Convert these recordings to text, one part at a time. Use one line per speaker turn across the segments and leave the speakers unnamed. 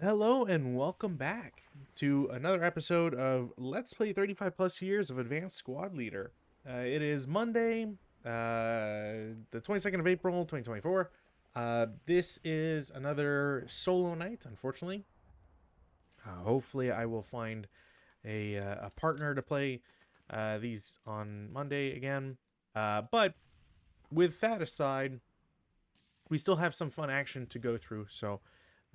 Hello and welcome back to another episode of Let's Play 35 plus years of Advanced Squad Leader. It is Monday, the 22nd of April, 2024. This is another solo night, unfortunately. Hopefully I will find a partner to play these on Monday again. But with that aside, we still have some fun action to go through, so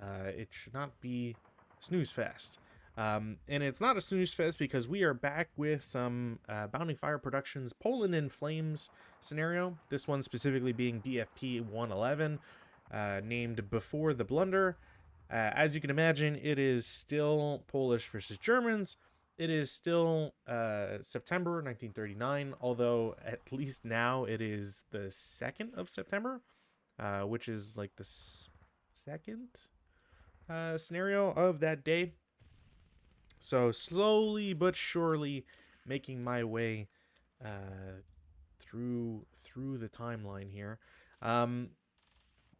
it should not be snooze fest. And it's not a snooze fest because we are back with some Bounding Fire Productions Poland in Flames scenario. This one specifically being BFP-111, named Before the Blunder. As you can imagine, it is still Polish versus Germans. It is still September 1939, although at least now it is the 2nd of September, which is like the second scenario of that day. So slowly but surely making my way through the timeline here.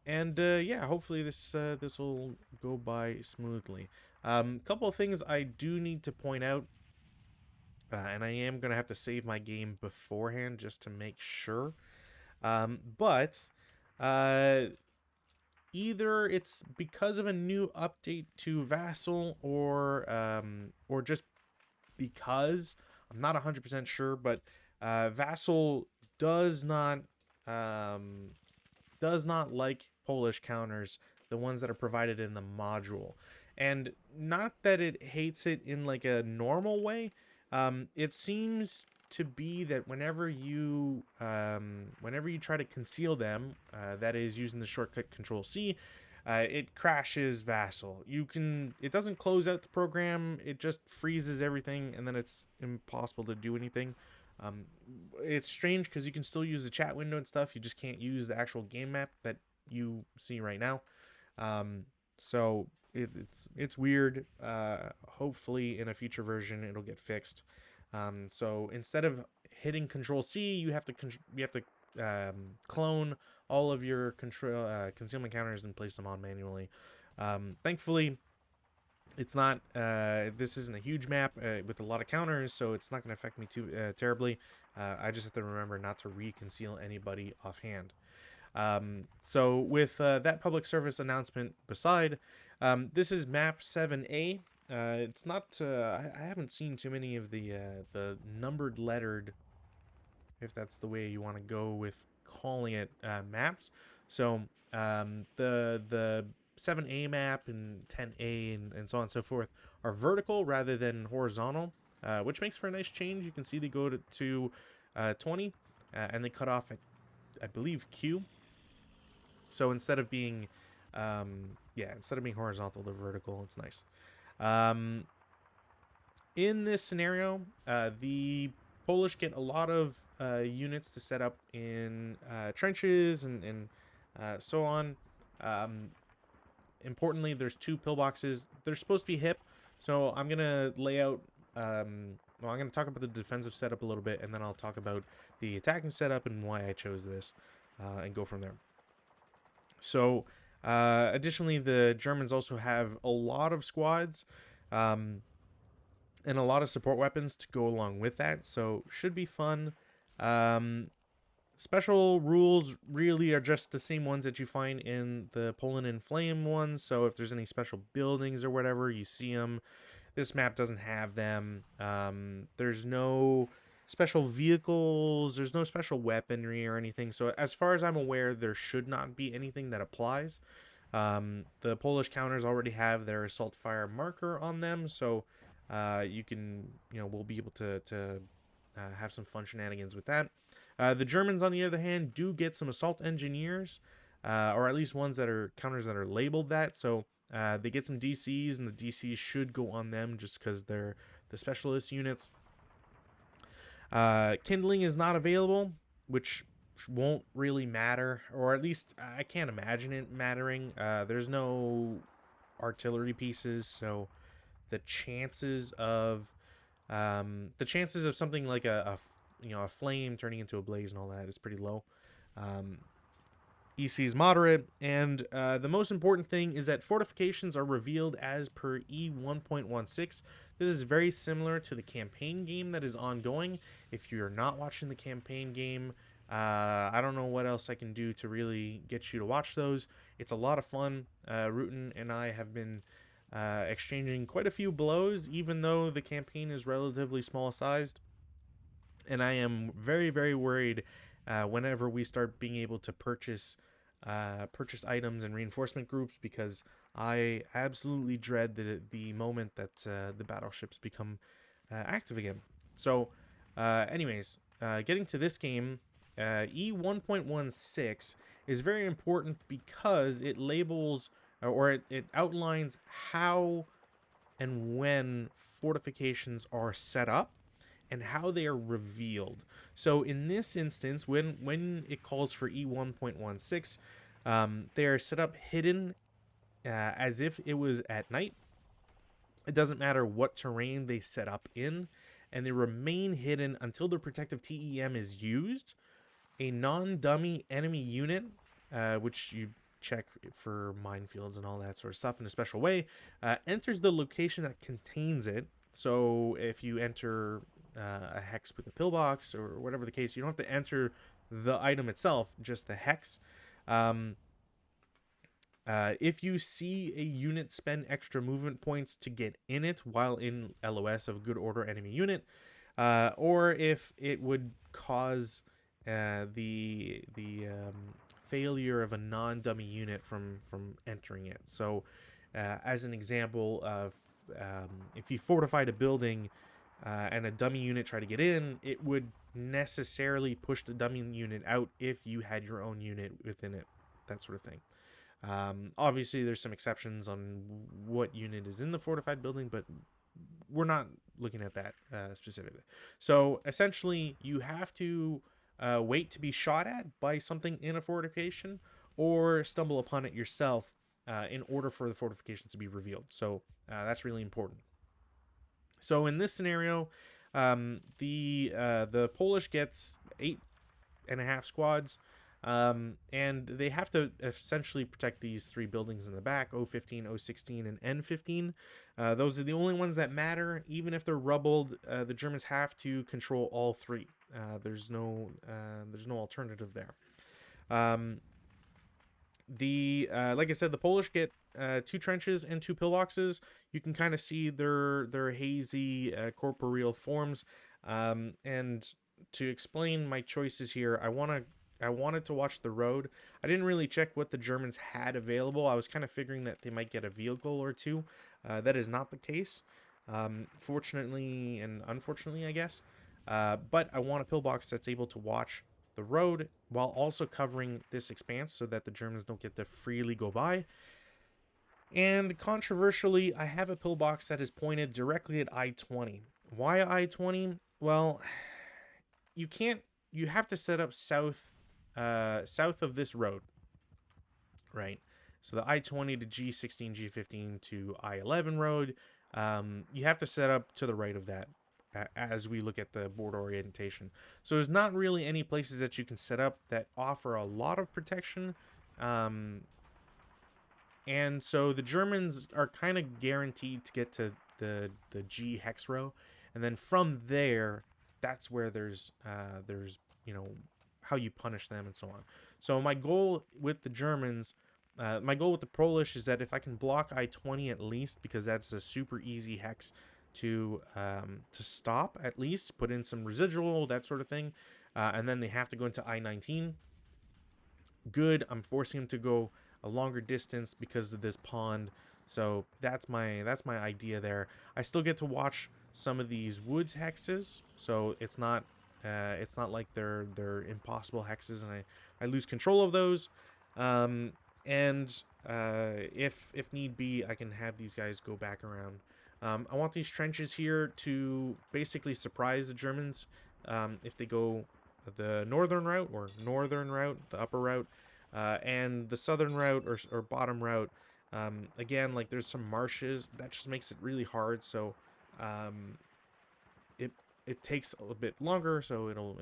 Yeah, hopefully this will go by smoothly. Couple of things I do need to point out, and I am gonna have to save my game beforehand just to make sure. But either it's because of a new update to Vassal, or just because I'm not 100% sure, but Vassal um, does not like Polish counters, the ones that are provided in the module. And not that it hates it in like a normal way. It seems to be that whenever you try to conceal them, that is using the shortcut Control C, it crashes Vassal. It doesn't close out the program, it just freezes everything, and then it's impossible to do anything. Um, it's strange because you can still use the chat window and stuff. You just can't use the actual game map that you see right now. So it's weird. Hopefully in a future version it'll get fixed. So instead of hitting Control C, you have to clone all of your concealment counters and place them on manually. Thankfully, it's not. This isn't a huge map with a lot of counters, so it's not going to affect me too terribly. I just have to remember not to reconceal anybody offhand. So with that public service announcement beside, this is map 7A. It's not. I haven't seen too many of the numbered lettered, if that's the way you want to go with calling it, maps. So the 7A map and 10A and so on and so forth are vertical rather than horizontal, which makes for a nice change. You can see they go to 20, and they cut off at, I believe, Q. So instead of being horizontal, they're vertical. It's nice. In this scenario, the Polish get a lot of units to set up in trenches and so on. Importantly, there's 2 pillboxes. They're supposed to be hip, so I'm gonna lay out. I'm gonna talk about the defensive setup a little bit, and then I'll talk about the attacking setup and why I chose this, and go from there. So, additionally, the Germans also have a lot of squads, and a lot of support weapons to go along with that. So, should be fun. Special rules really are just the same ones that you find in the Poland in Flame ones. So, if there's any special buildings or whatever, you see them. This map doesn't have them. There's no special vehicles, there's no special weaponry or anything. So as far as I'm aware, there should not be anything that applies. The Polish counters already have their assault fire marker on them, so we'll be able to have some fun shenanigans with that. The Germans, on the other hand, do get some assault engineers, or at least ones that are counters that are labeled that. So they get some DCs, and the DCs should go on them just because they're the specialist units. Kindling is not available, which won't really matter, or at least I can't imagine it mattering. There's no artillery pieces, so the chances of something like a flame turning into a blaze and all that is pretty low. EC is moderate, and the most important thing is that fortifications are revealed as per E1.16. This is very similar to the campaign game that is ongoing. If you're not watching the campaign game, I don't know what else I can do to really get you to watch those. It's a lot of fun. Rutan and I have been exchanging quite a few blows, even though the campaign is relatively small sized. And I am very, very worried whenever we start being able to purchase items and reinforcement groups, because I absolutely dread the moment that the battleships become active again. So, getting to this game, E1.16 is very important because it labels or it outlines how and when fortifications are set up and how they are revealed. So in this instance, when it calls for E1.16, they are set up hidden as if it was at night. It doesn't matter what terrain they set up in, and they remain hidden until the protective TEM is used. A non-dummy enemy unit, which you check for minefields and all that sort of stuff in a special way, enters the location that contains it. So if you enter a hex with a pillbox or whatever the case, you don't have to enter the item itself, just the hex. If you see a unit spend extra movement points to get in it while in LOS of a good order enemy unit, or if it would cause the failure of a non-dummy unit from entering it. So, as an example of if you fortified a building and a dummy unit tried to get in, it would necessarily push the dummy unit out if you had your own unit within it, that sort of thing. Obviously, there's some exceptions on what unit is in the fortified building, but we're not looking at that specifically. So essentially, you have to wait to be shot at by something in a fortification or stumble upon it yourself in order for the fortifications to be revealed. So that's really important. So in this scenario, the Polish gets 8.5 squads. And they have to essentially protect these three buildings in the back, O15, O16, and N15. Those are the only ones that matter. Even if they're rubbled, the Germans have to control all three. There's no alternative there. Like I said, the Polish get 2 trenches and 2 pillboxes. You can kind of see their hazy corporeal forms. And to explain my choices here, I wanted to watch the road. I didn't really check what the Germans had available. I was kind of figuring that they might get a vehicle or two. That is not the case, fortunately and unfortunately, I guess. But I want a pillbox that's able to watch the road while also covering this expanse so that the Germans don't get to freely go by. And controversially, I have a pillbox that is pointed directly at I-20. Why I-20? Well, you have to set up south of this road, right? So the I-20 to G16, G15 to I-11 road, you have to set up to the right of that as we look at the board orientation. So there's not really any places that you can set up that offer a lot of protection. And so the Germans are kind of guaranteed to get to the G hex row. And then from there, that's where there's how you punish them and so on. So my goal with the Germans, my goal with the Polish is that if I can block I-20 at least, because that's a super easy hex to stop, at least put in some residual, that sort of thing, and then they have to go into I-19. Good, I'm forcing them to go a longer distance because of this pond. So that's my idea there. I still get to watch some of these woods hexes, so it's not like they're impossible hexes, and I lose control of those. If need be, I can have these guys go back around. I want these trenches here to basically surprise the Germans if they go the northern route, the upper route, and the southern route or bottom route. Again, like there's some marshes that just makes it really hard. So it takes a bit longer, so it'll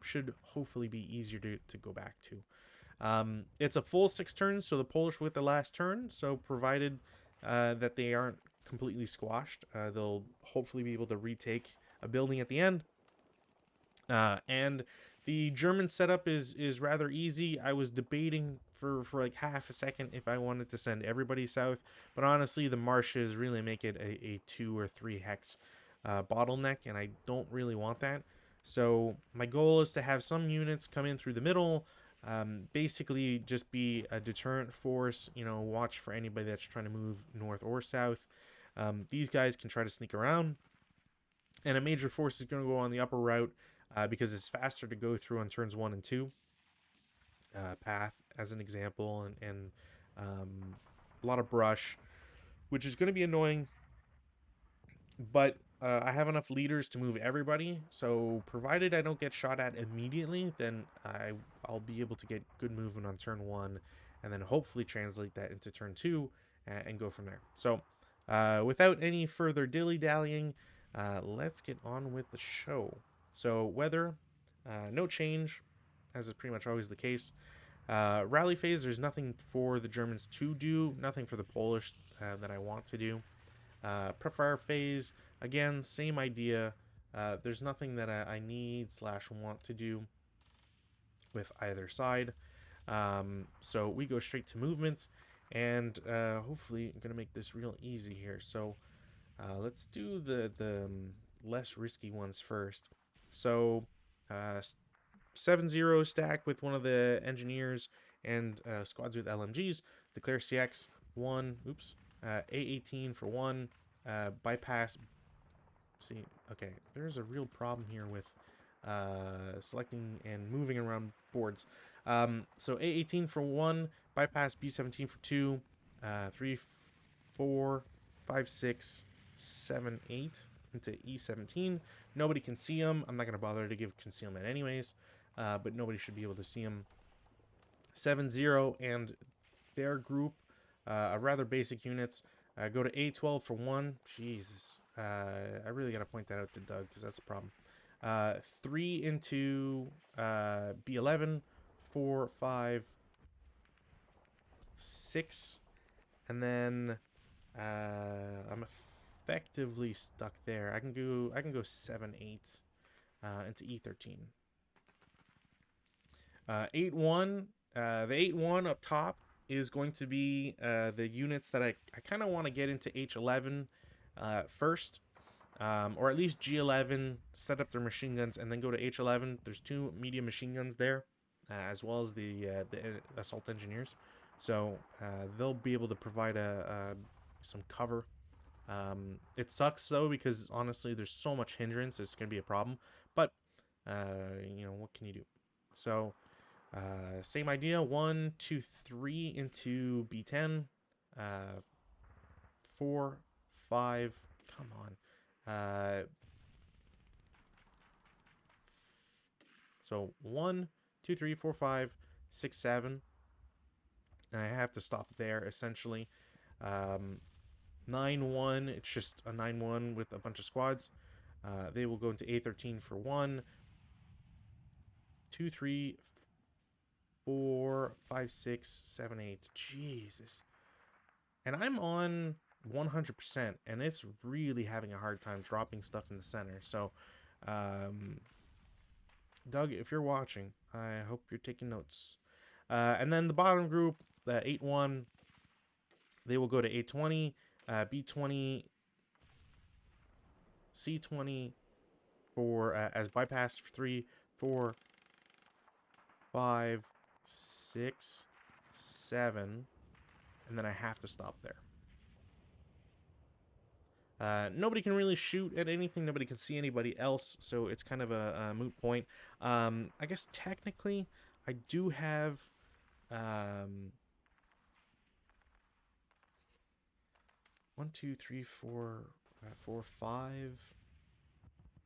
should hopefully be easier to go back to. It's a full 6 turns, so the Polish with the last turn. So provided that they aren't completely squashed, they'll hopefully be able to retake a building at the end. And the German setup is rather easy. I was debating for like half a second if I wanted to send everybody south, but honestly, the marshes really make it a 2 or 3 hex bottleneck, and I don't really want that. So my goal is to have some units come in through the middle, basically just be a deterrent force. You know, watch for anybody that's trying to move north or south. These guys can try to sneak around, and a major force is going to go on the upper route because it's faster to go through on turns 1 and 2. Path as an example, and a lot of brush, which is going to be annoying, but I have enough leaders to move everybody, so provided I don't get shot at immediately, then I'll be able to get good movement on turn 1, and then hopefully translate that into turn 2 and go from there. So without any further dilly-dallying, let's get on with the show. So weather, no change, as is pretty much always the case. Rally phase, there's nothing for the Germans to do, nothing for the Polish that I want to do. Prepare phase, again, same idea. There's nothing that I need / want to do with either side. So we go straight to movement, and hopefully I'm going to make this real easy here. So let's do the less risky ones first. So 7-0 stack with one of the engineers and squads with LMGs. Declare CX 1. Oops. A18 for 1. Bypass. See, okay, there's a real problem here with selecting and moving around boards. So A18 for 1. Bypass B17 for 2. 3, 4, 5, 6, 7, 8 into E17. Nobody can see them. I'm not going to bother to give concealment anyways, but nobody should be able to see them. 7-0 and their group, rather basic units, go to A12 for 1. Jesus. I really got to point that out to Doug because that's a problem. 3 into B11, 4, 5, 6, and then I'm effectively stuck there. I can go 7, 8 into E13. 8-1. The 8-1 up top is going to be the units that I kind of want to get into H11 first, or at least G11, set up their machine guns, and then go to H11. There's 2 medium machine guns there, as well as the assault engineers. So they'll be able to provide some cover. It sucks though, because honestly there's so much hindrance, it's going to be a problem, but you know, what can you do? So same idea. 1, 2, 3 into B10. 4, 5. Come on. So 1, 2, 3, 4, 5, 6, 7. And I have to stop there essentially. 9-1. It's just a 9-1 with a bunch of squads. They will go into A13 for 1, 2, 3, 4, 5, 6, 7, 8. Jesus. And I'm on 100%, and it's really having a hard time dropping stuff in the center. So, Doug, if you're watching, I hope you're taking notes. And then the bottom group, the 8-1, they will go to A20, B20, C20 for as bypass for 3, 4, 5, 6, 7, and then I have to stop there. Nobody can really shoot at anything. Nobody can see anybody else, so it's kind of a moot point. I guess technically, I do have 1, 2, 3, 4, 4, 5.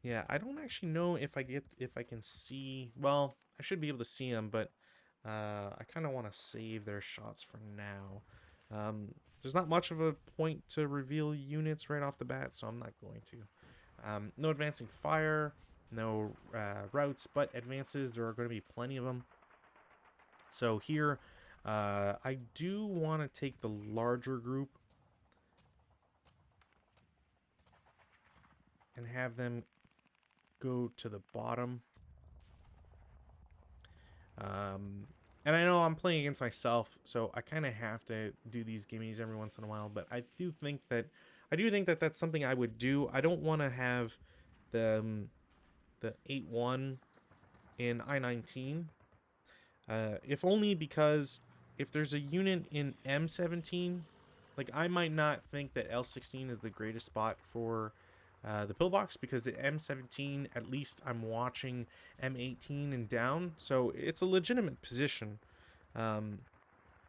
Yeah, I don't actually know if I can see. Well, I should be able to see them, but I kind of want to save their shots for now. There's not much of a point to reveal units right off the bat, so I'm not going to. No advancing fire, no routes, but advances, there are going to be plenty of them. So here, I do want to take the larger group and have them go to the bottom. And I know I'm playing against myself, so I kind of have to do these gimmies every once in a while. But I do think that that's something I would do. I don't want to have the 8-1 in I-19, if only because if there's a unit in M17, like I might not think that L16 is the greatest spot for the pillbox, because at M17 at least I'm watching M18 and down, so it's a legitimate position. And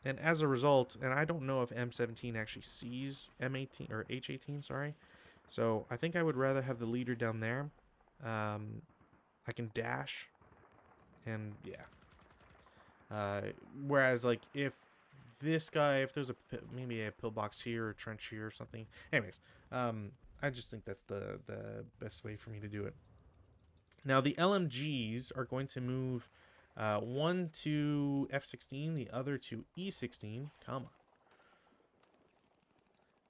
as a result, and I don't know if M17 actually sees M18 or H18, sorry. So I think I would rather have the leader down there. I can dash, and yeah. Whereas like if this guy, if there's maybe a pillbox here or trench here or something. Anyways, I just think that's the best way for me to do it. Now the LMGs are going to move one to F16, the other to E16. Come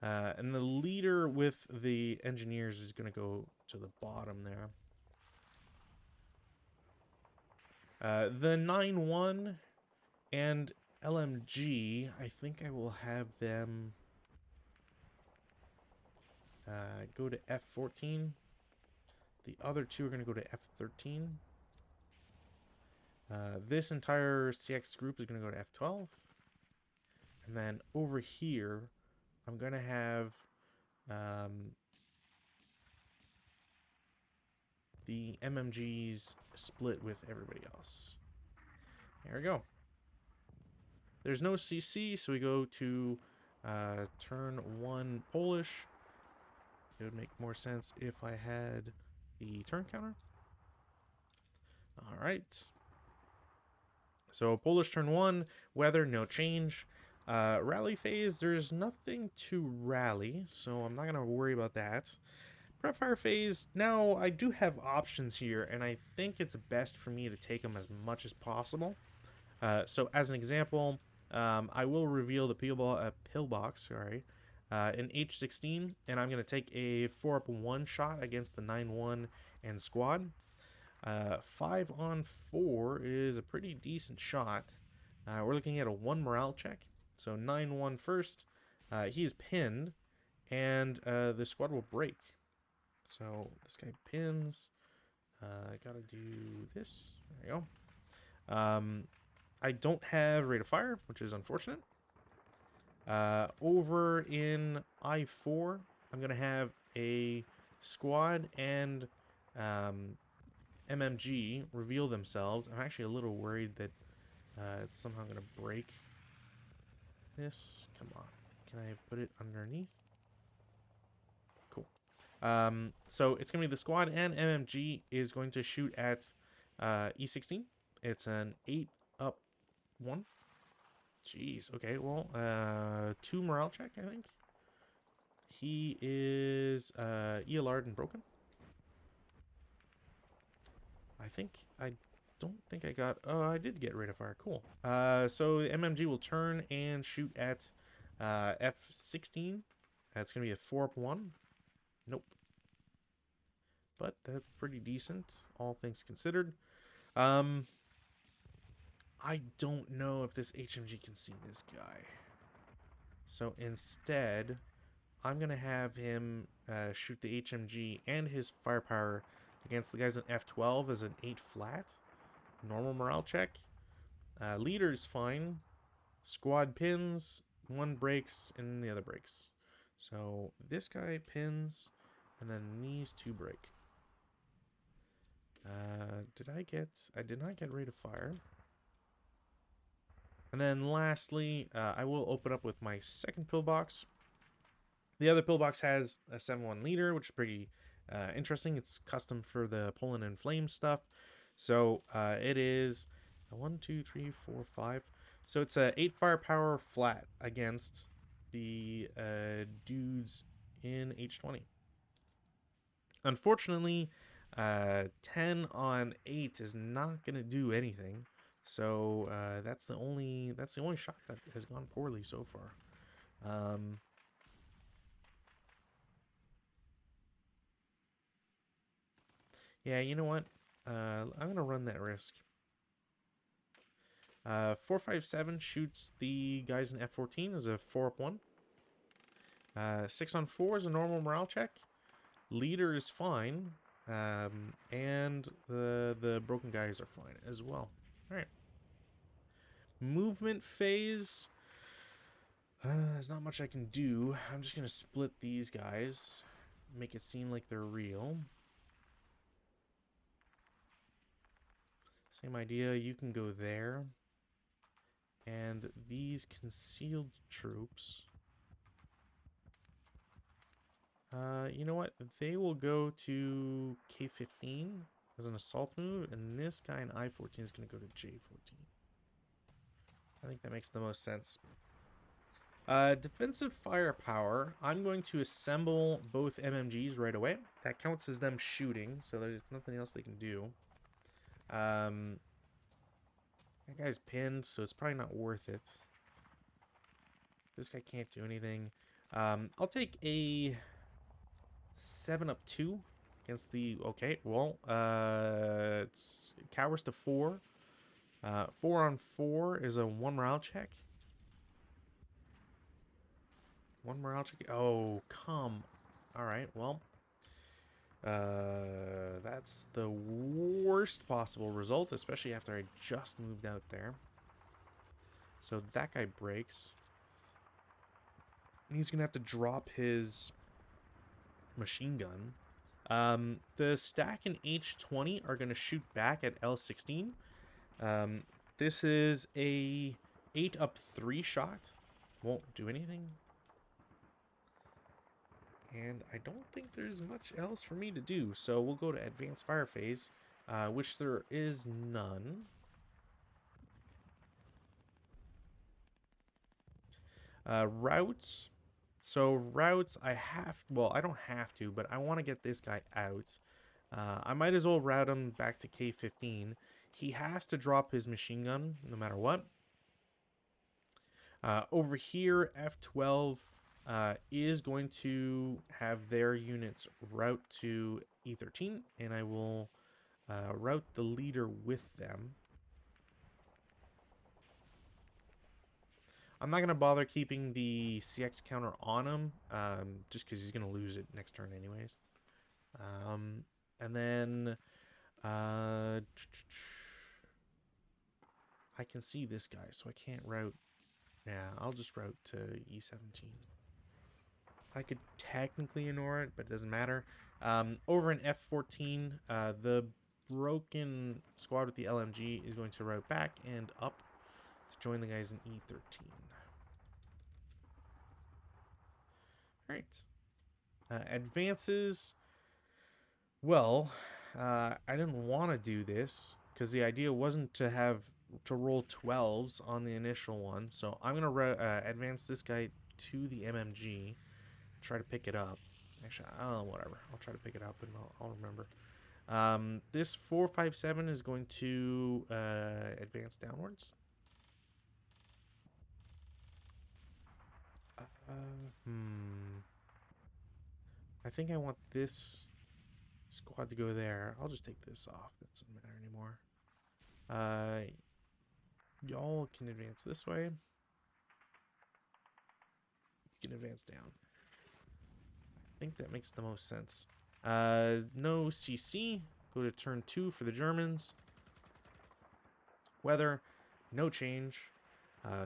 on. And the leader with the engineers is going to go to the bottom there. The 9-1 and LMG, I think I will have them go to F14. The other two are going to go to F13. This entire CX group is going to go to F12. And then over here, I'm going to have the MMGs split with everybody else. There we go. There's no CC, so we go to turn 1 Polish. It would make more sense if I had the turn counter. All right. So Polish turn 1, weather, no change. Rally phase, there's nothing to rally, so I'm not going to worry about that. Prep fire phase, now I do have options here, and I think it's best for me to take them as much as possible. So as an example, I will reveal the pillbox, in H16, and I'm going to take a 4-up-1 shot against the 9-1 and squad. 5-on-4 is a pretty decent shot. We're looking at a 1 morale check. So 9-1 first. He is pinned, and the squad will break. So this guy pins. I gotta do this. There you go. I don't have rate of fire, which is unfortunate. Over in I-4, I'm going to have a squad and MMG reveal themselves. I'm actually a little worried that it's somehow going to break this. Come on. Can I put it underneath? Cool. So it's going to be the squad, and MMG is going to shoot at E16. It's an 8-up-1. Jeez, okay, well, 2 morale check, I think. He is ELR'd and broken. I don't think I got, oh, I did get rate of fire, cool. So the MMG will turn and shoot at F16. That's going to be a 4-up-1. Nope. But that's pretty decent, all things considered. I don't know if this HMG can see this guy. So instead, I'm going to have him shoot the HMG and his firepower against the guys in F12 as an 8 flat. Normal morale check. Leader is fine. Squad pins. 1 breaks and the other breaks. So this guy pins, and then these 2 break. I did not get rate of fire. And then lastly, I will open up with my second pillbox. The other pillbox has a 7-1 leader, which is pretty interesting. It's custom for the Poland and Flame stuff. So it is a 1, 2, 3, 4, 5. So it's a 8 firepower flat against the dudes in H20. Unfortunately, 10 on 8 is not going to do anything. So that's the only shot that has gone poorly so far. Yeah, you know what? I'm gonna run that risk. 457 shoots the guys in F14 as a 4-up-1. 6-on-4 is a normal morale check. Leader is fine. And the broken guys are fine as well. Alright. Movement phase. There's not much I can do. I'm just going to split these guys. Make it seem like they're real. Same idea. You can go there. And these concealed troops... you know what? They will go to K15 as an assault move, and this guy in I-14 is going to go to J-14. I think that makes the most sense. Defensive firepower. I'm going to assemble both MMGs right away. That counts as them shooting, so there's nothing else they can do. That guy's pinned, so it's probably not worth it. This guy can't do anything. I'll take a 7-up-2 against the... Okay, well, it's cowers to 4. 4-on-4 is a 1 morale check. 1 morale check. Oh, come. Alright, well. That's the worst possible result, especially after I just moved out there. So that guy breaks. And he's going to have to drop his machine gun. The stack and H20 are going to shoot back at L16. This is a 8-up-3 shot. Won't do anything. And I don't think there's much else for me to do. So we'll go to advanced fire phase, which there is none. Routes. So routes, I don't have to, but I want to get this guy out. I might as well route him back to K15. He has to drop his machine gun no matter what. Over here, F12 is going to have their units route to E13, and I will route the leader with them. I'm not going to bother keeping the CX counter on him, just because he's going to lose it next turn anyways. And then... I can see this guy, so I can't route... Yeah, I'll just route to E17. I could technically ignore it, but it doesn't matter. Over in F14, the broken squad with the LMG is going to route back and up to join the guys in E13. Alright. Advances. Well, I didn't want to do this because the idea wasn't to roll 12s on the initial one. So I'm going to advance this guy to the MMG. Try to pick it up. Actually, whatever. I'll try to pick it up and I'll remember. This 457 is going to advance downwards. I think I want this squad to go there. I'll just take this off. That doesn't matter anymore. Y'all can advance this way. You can advance down. I think that makes the most sense. No CC. Go to turn 2 for the Germans. Weather, no change.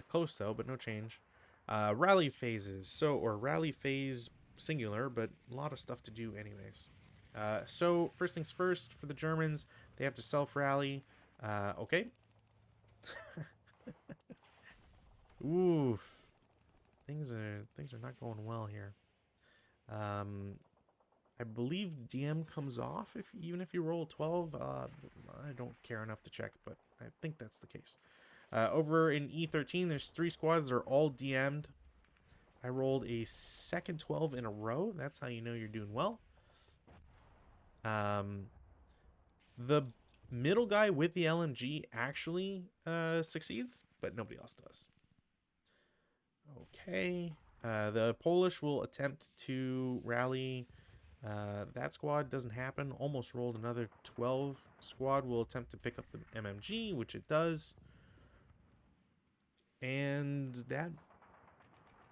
Close though, but no change. Rally phases. Or rally phase singular, but a lot of stuff to do anyways. So first things first, for the Germans, they have to self-rally. Okay. Oof. Things are not going well here. I believe DM comes off even if you roll 12. I don't care enough to check, but I think that's the case. Over in E13, there's 3 squads. They're all DM'd. I rolled a second 12 in a row. That's how you know you're doing well. The Middle guy with the LMG actually succeeds, but nobody else does. Okay. The Polish will attempt to rally. That squad doesn't happen. Almost rolled another 12. Squad will attempt to pick up the MMG, which it does. And that,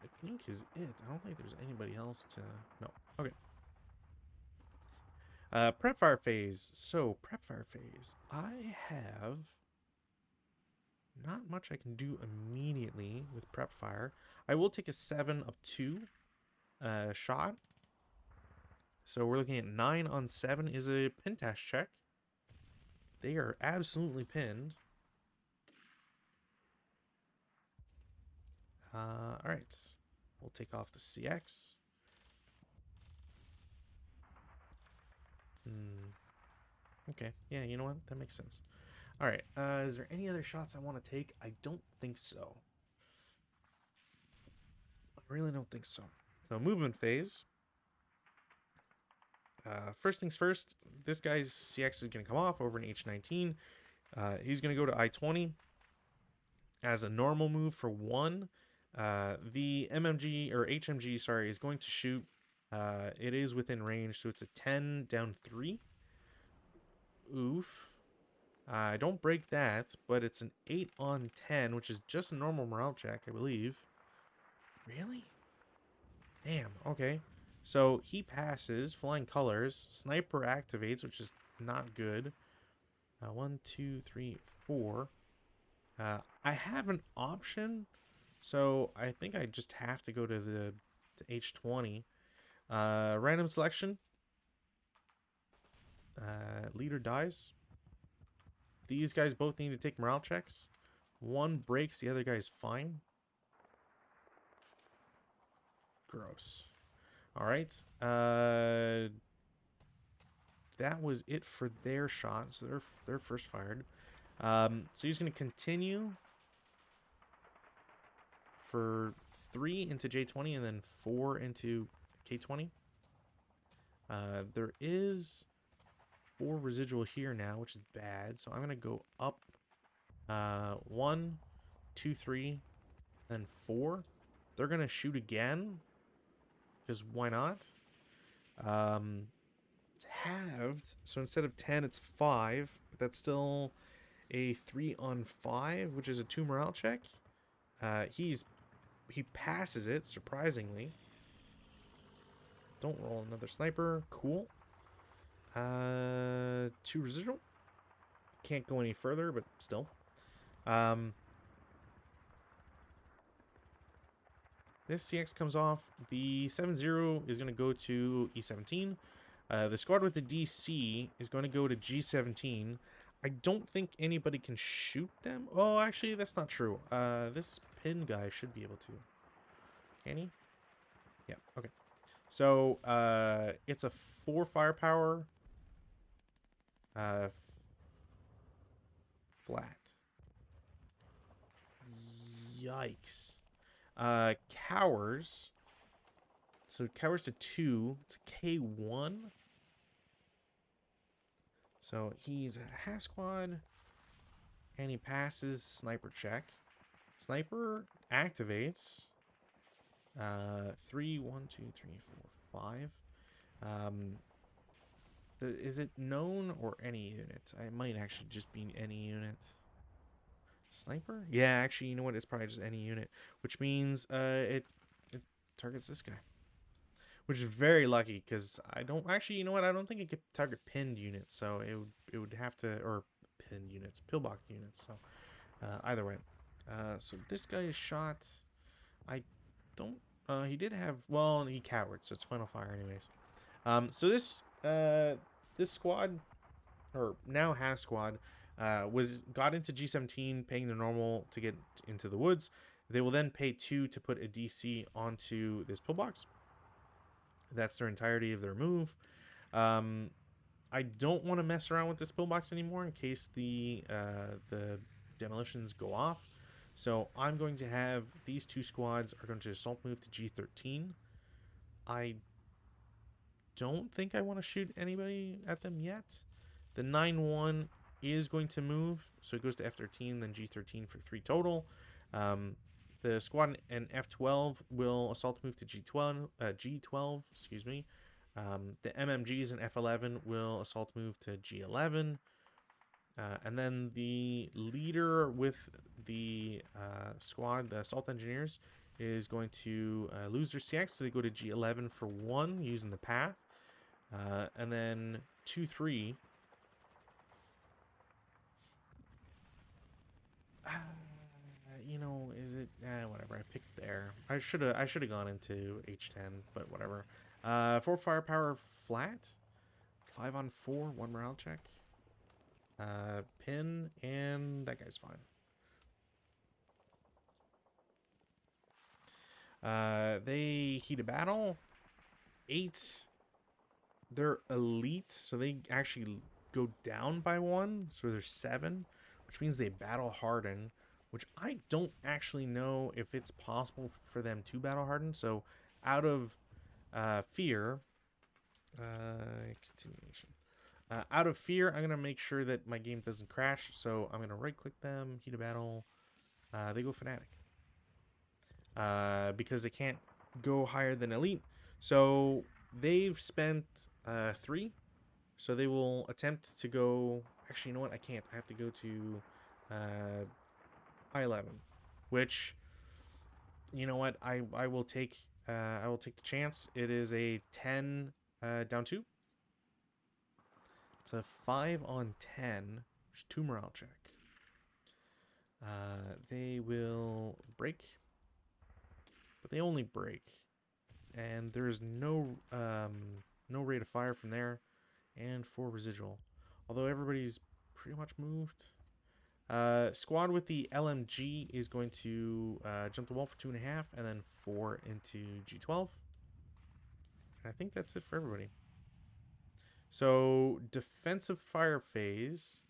I think, is it. I don't think there's anybody else to... No. Okay. Prep fire phase. So, prep fire phase. I have not much I can do immediately with prep fire. I will take a 7 up 2 shot. So we're looking at 9 on 7 is a pin test check. They are absolutely pinned. Alright. We'll take off the CX. Okay. Yeah, you know what? That makes sense. Alright. Is there any other shots I want to take? I don't think so. I really don't think so. So, movement phase. First things first, this guy's CX is going to come off over an H19. He's going to go to I-20 as a normal move for 1. The MMG, or HMG, sorry, is going to shoot. It is within range, so it's a 10 down 3. Oof. I don't break that, but it's an 8 on 10, which is just a normal morale check, I believe. Really? Damn, okay. So he passes, flying colors. Sniper activates, which is not good. 1, 2, 3, 4. I have an option, so I think I just have to go to the H20. Random selection. Leader dies. These guys both need to take morale checks. One breaks, the other guy's fine. Gross. Alright. That was it for their shot. So they're first fired. So he's going to continue for 3 into J20 and then 4 into K20. There is 4 residual here now, which is bad. So I'm going to go up 1, 2, 3, then 4. They're going to shoot again. Because why not? It's halved. So instead of 10, it's 5. But that's still a 3 on 5, which is a 2 morale check. He passes it, surprisingly. Don't roll another sniper. Cool. 2 residual. Can't go any further, but still. This CX comes off. The 7-0 is going to go to E17. The squad with the DC is going to go to G17. I don't think anybody can shoot them. Oh, actually, that's not true. This pin guy should be able to. Can he? Yeah, okay. So, it's a 4 firepower. Flat. Yikes. Cowers. So it cowers to 2. It's a K1. So he's a half squad. And he passes sniper check. Sniper activates. 3, 1, 2, 3, 4, 5. Is it known or any unit? I might actually just be any unit. Sniper? Yeah, actually, you know what? It's probably just any unit, which means it targets this guy, which is very lucky because I don't actually. You know what? I don't think it could target pinned units, so it would have to, or pinned units, pillbox units. So either way, so this guy is shot. I don't. He did have. Well, he cowered, so it's final fire anyways. So this squad, or now half squad. Got into G17, paying the normal to get into the woods. They will then pay 2 to put a DC onto this pillbox. That's their entirety of their move. I don't want to mess around with this pillbox anymore in case the demolitions go off. So I'm going to have these 2 squads are going to assault move to G13. I don't think I want to shoot anybody at them yet. The 9-1 is going to move, so it goes to F13, then G13 for 3 total. The squad and F12 will assault move to G12, excuse me. The MMGs and F11 will assault move to G11. And then the leader with the squad, the assault engineers, is going to lose their CX, so they go to G11 for 1 using the path. And then 2-3. You know, is it whatever? I picked there. I should have gone into H10, but whatever. 4 firepower flat, 5 on 4, 1 morale check. Pin, and that guy's fine. They heat a battle. 8. They're elite, so they actually go down by 1. So there's 7, which means they battle harden, which I don't actually know if it's possible for them to battle harden. So out of fear, continuation. Out of fear, I'm going to make sure that my game doesn't crash. So I'm going to right-click them, heat a battle. They go Fanatic. Because they can't go higher than Elite. So they've spent 3. So they will attempt to go... Actually, you know what? I can't. I have to go to I-11. Which, you know what? I will take the chance. It is a 10 down 2. It's a 5 on 10. There's 2 morale check. They will break, but they only break, and there's no rate of fire from there, and 4 residual. Although everybody's pretty much moved. Squad with the LMG is going to jump the wall for 2.5, and then 4 into G12. And I think that's it for everybody. So defensive fire phase.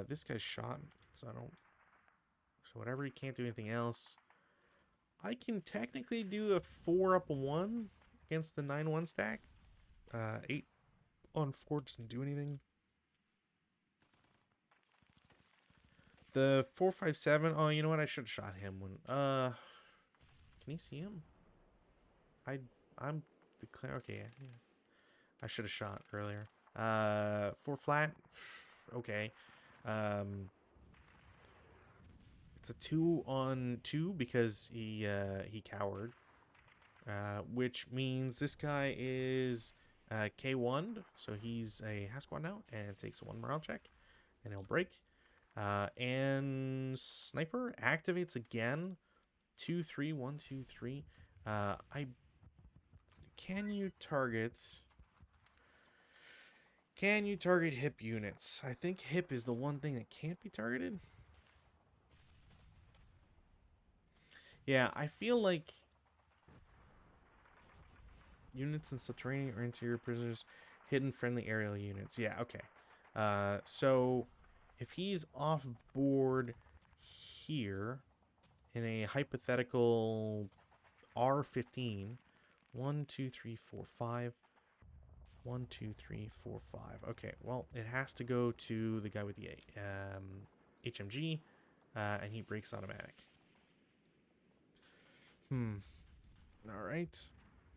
This guy's shot, so I don't. So whatever, he can't do anything else. I can technically do a 4 up 1 against the 9-1 stack. 8 on 4 doesn't do anything. The 4-5-7. Oh, you know what? I should have shot him when. Can you see him? I'm declare. Okay, yeah. I should have shot earlier. 4 flat. Okay. It's a 2 on 2 because he cowered. Which means this guy is K1, so he's a half squad now, and takes a 1 morale check, and he'll break. And sniper activates again. 2-3, 1, 2, 3. Can you target hip units? I think hip is the one thing that can't be targeted. Yeah, I feel like units in subterranean or interior prisoners, hidden friendly aerial units. Yeah, okay. So if he's off board here in a hypothetical R15, 1, 2, 3, 4, 5. 1, 2, 3, 4, 5. Okay, well, it has to go to the guy with the HMG, and he breaks automatic. All right.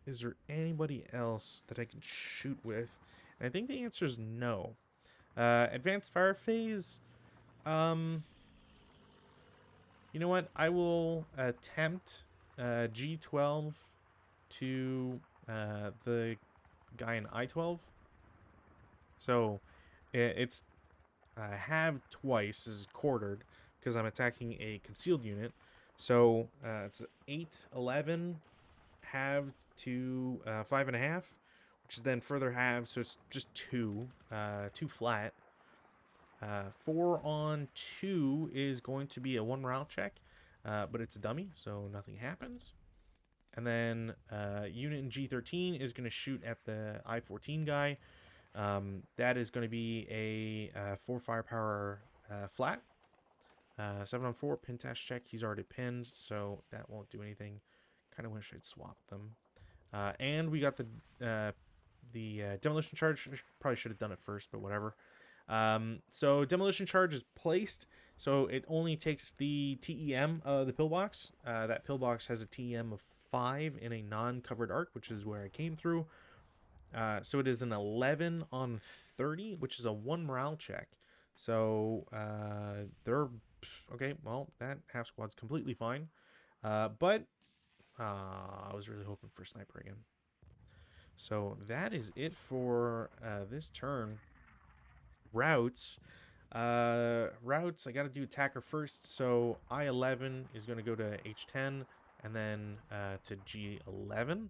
Is there anybody else that I can shoot with? And I think the answer is no. Advanced fire phase. You know what? I will attempt G12 to the guy in I-12. So it's halved twice, is quartered, because I'm attacking a concealed unit. So it's 8, 11, halved to 5.5, which is then further halved, so it's just 2 flat. 4 on 2 is going to be a 1 morale check, but it's a dummy, so nothing happens. And then unit in G13 is going to shoot at the I-14 guy. That is going to be a 4 firepower flat. 7 on 4 pin task check. He's already pinned, so that won't do anything. Kind of wish I'd swap them. And we got the demolition charge. Probably should have done it first, but whatever. So demolition charge is placed. So it only takes the TEM of the pillbox. That pillbox has a TEM of 5 in a non-covered arc, which is where I came through. So it is an 11 on 30, which is a 1 morale check. So they're okay. Well, that half squad's completely fine. But I was really hoping for sniper again. So that is it for this turn. Routes. Routes, I gotta do attacker first. So I-11 is gonna go to H10 and then to G11.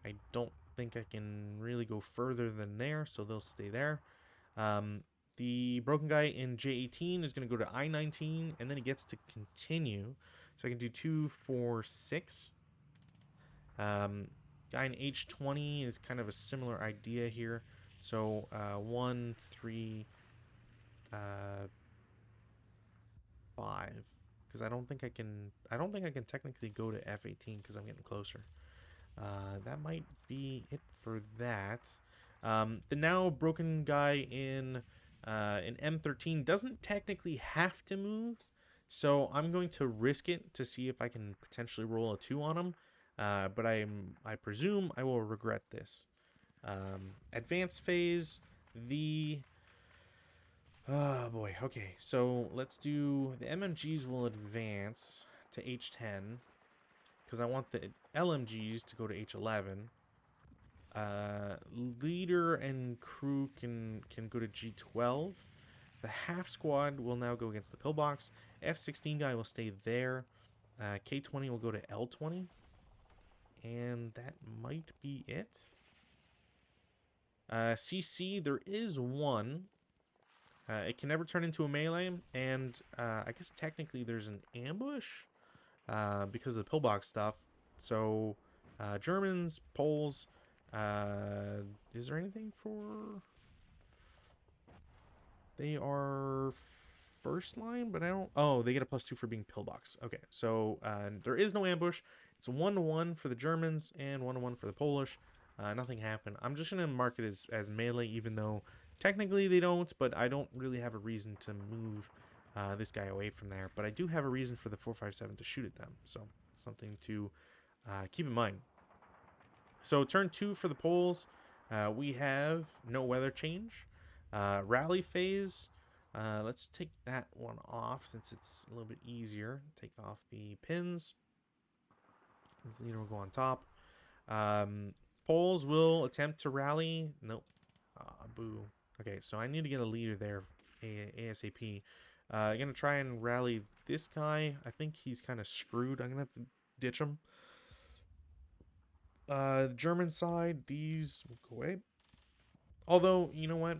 I don't think I can really go further than there, so they'll stay there. The broken guy in J18 is gonna go to I-19 and then he gets to continue. So I can do 2, 4, 6. Guy in H20 is kind of a similar idea here. So 1, 3, 5, because I don't think I can technically go to F18 because I'm getting closer. That might be it for that. The now broken guy in M13 doesn't technically have to move, so I'm going to risk it to see if I can potentially roll a 2 on him. But I presume I will regret this. Advanced phase, the oh boy, okay, so let's do the MMGs will advance to H10 because I want the LMGs to go to H11. Leader and crew can go to G12. The half squad will now go against the pillbox. F16 guy will stay there. K20 will go to L20. And that might be it. CC, there is one. It can never turn into a melee, and I guess technically there's an ambush because of the pillbox stuff. So Germans, Poles, is there anything for... They are first line, but I don't... Oh, they get a +2 for being pillbox. Okay, so there is no ambush. It's a 1-1 for the Germans and 1-1 for the Polish. Nothing happened. I'm just going to mark it as melee, even though technically they don't, but I don't really have a reason to move this guy away from there. But I do have a reason for the 457 to shoot at them, so something to keep in mind. So turn 2 for the Poles. We have no weather change. Rally phase. Let's take that one off since it's a little bit easier. Take off the pins. This leader will go on top. Poles will attempt to rally. Nope. Boo. Okay, so I need to get a leader there ASAP. I'm going to try and rally this guy. I think he's kind of screwed. I'm going to have to ditch him. German side, these will go away. Although, you know what?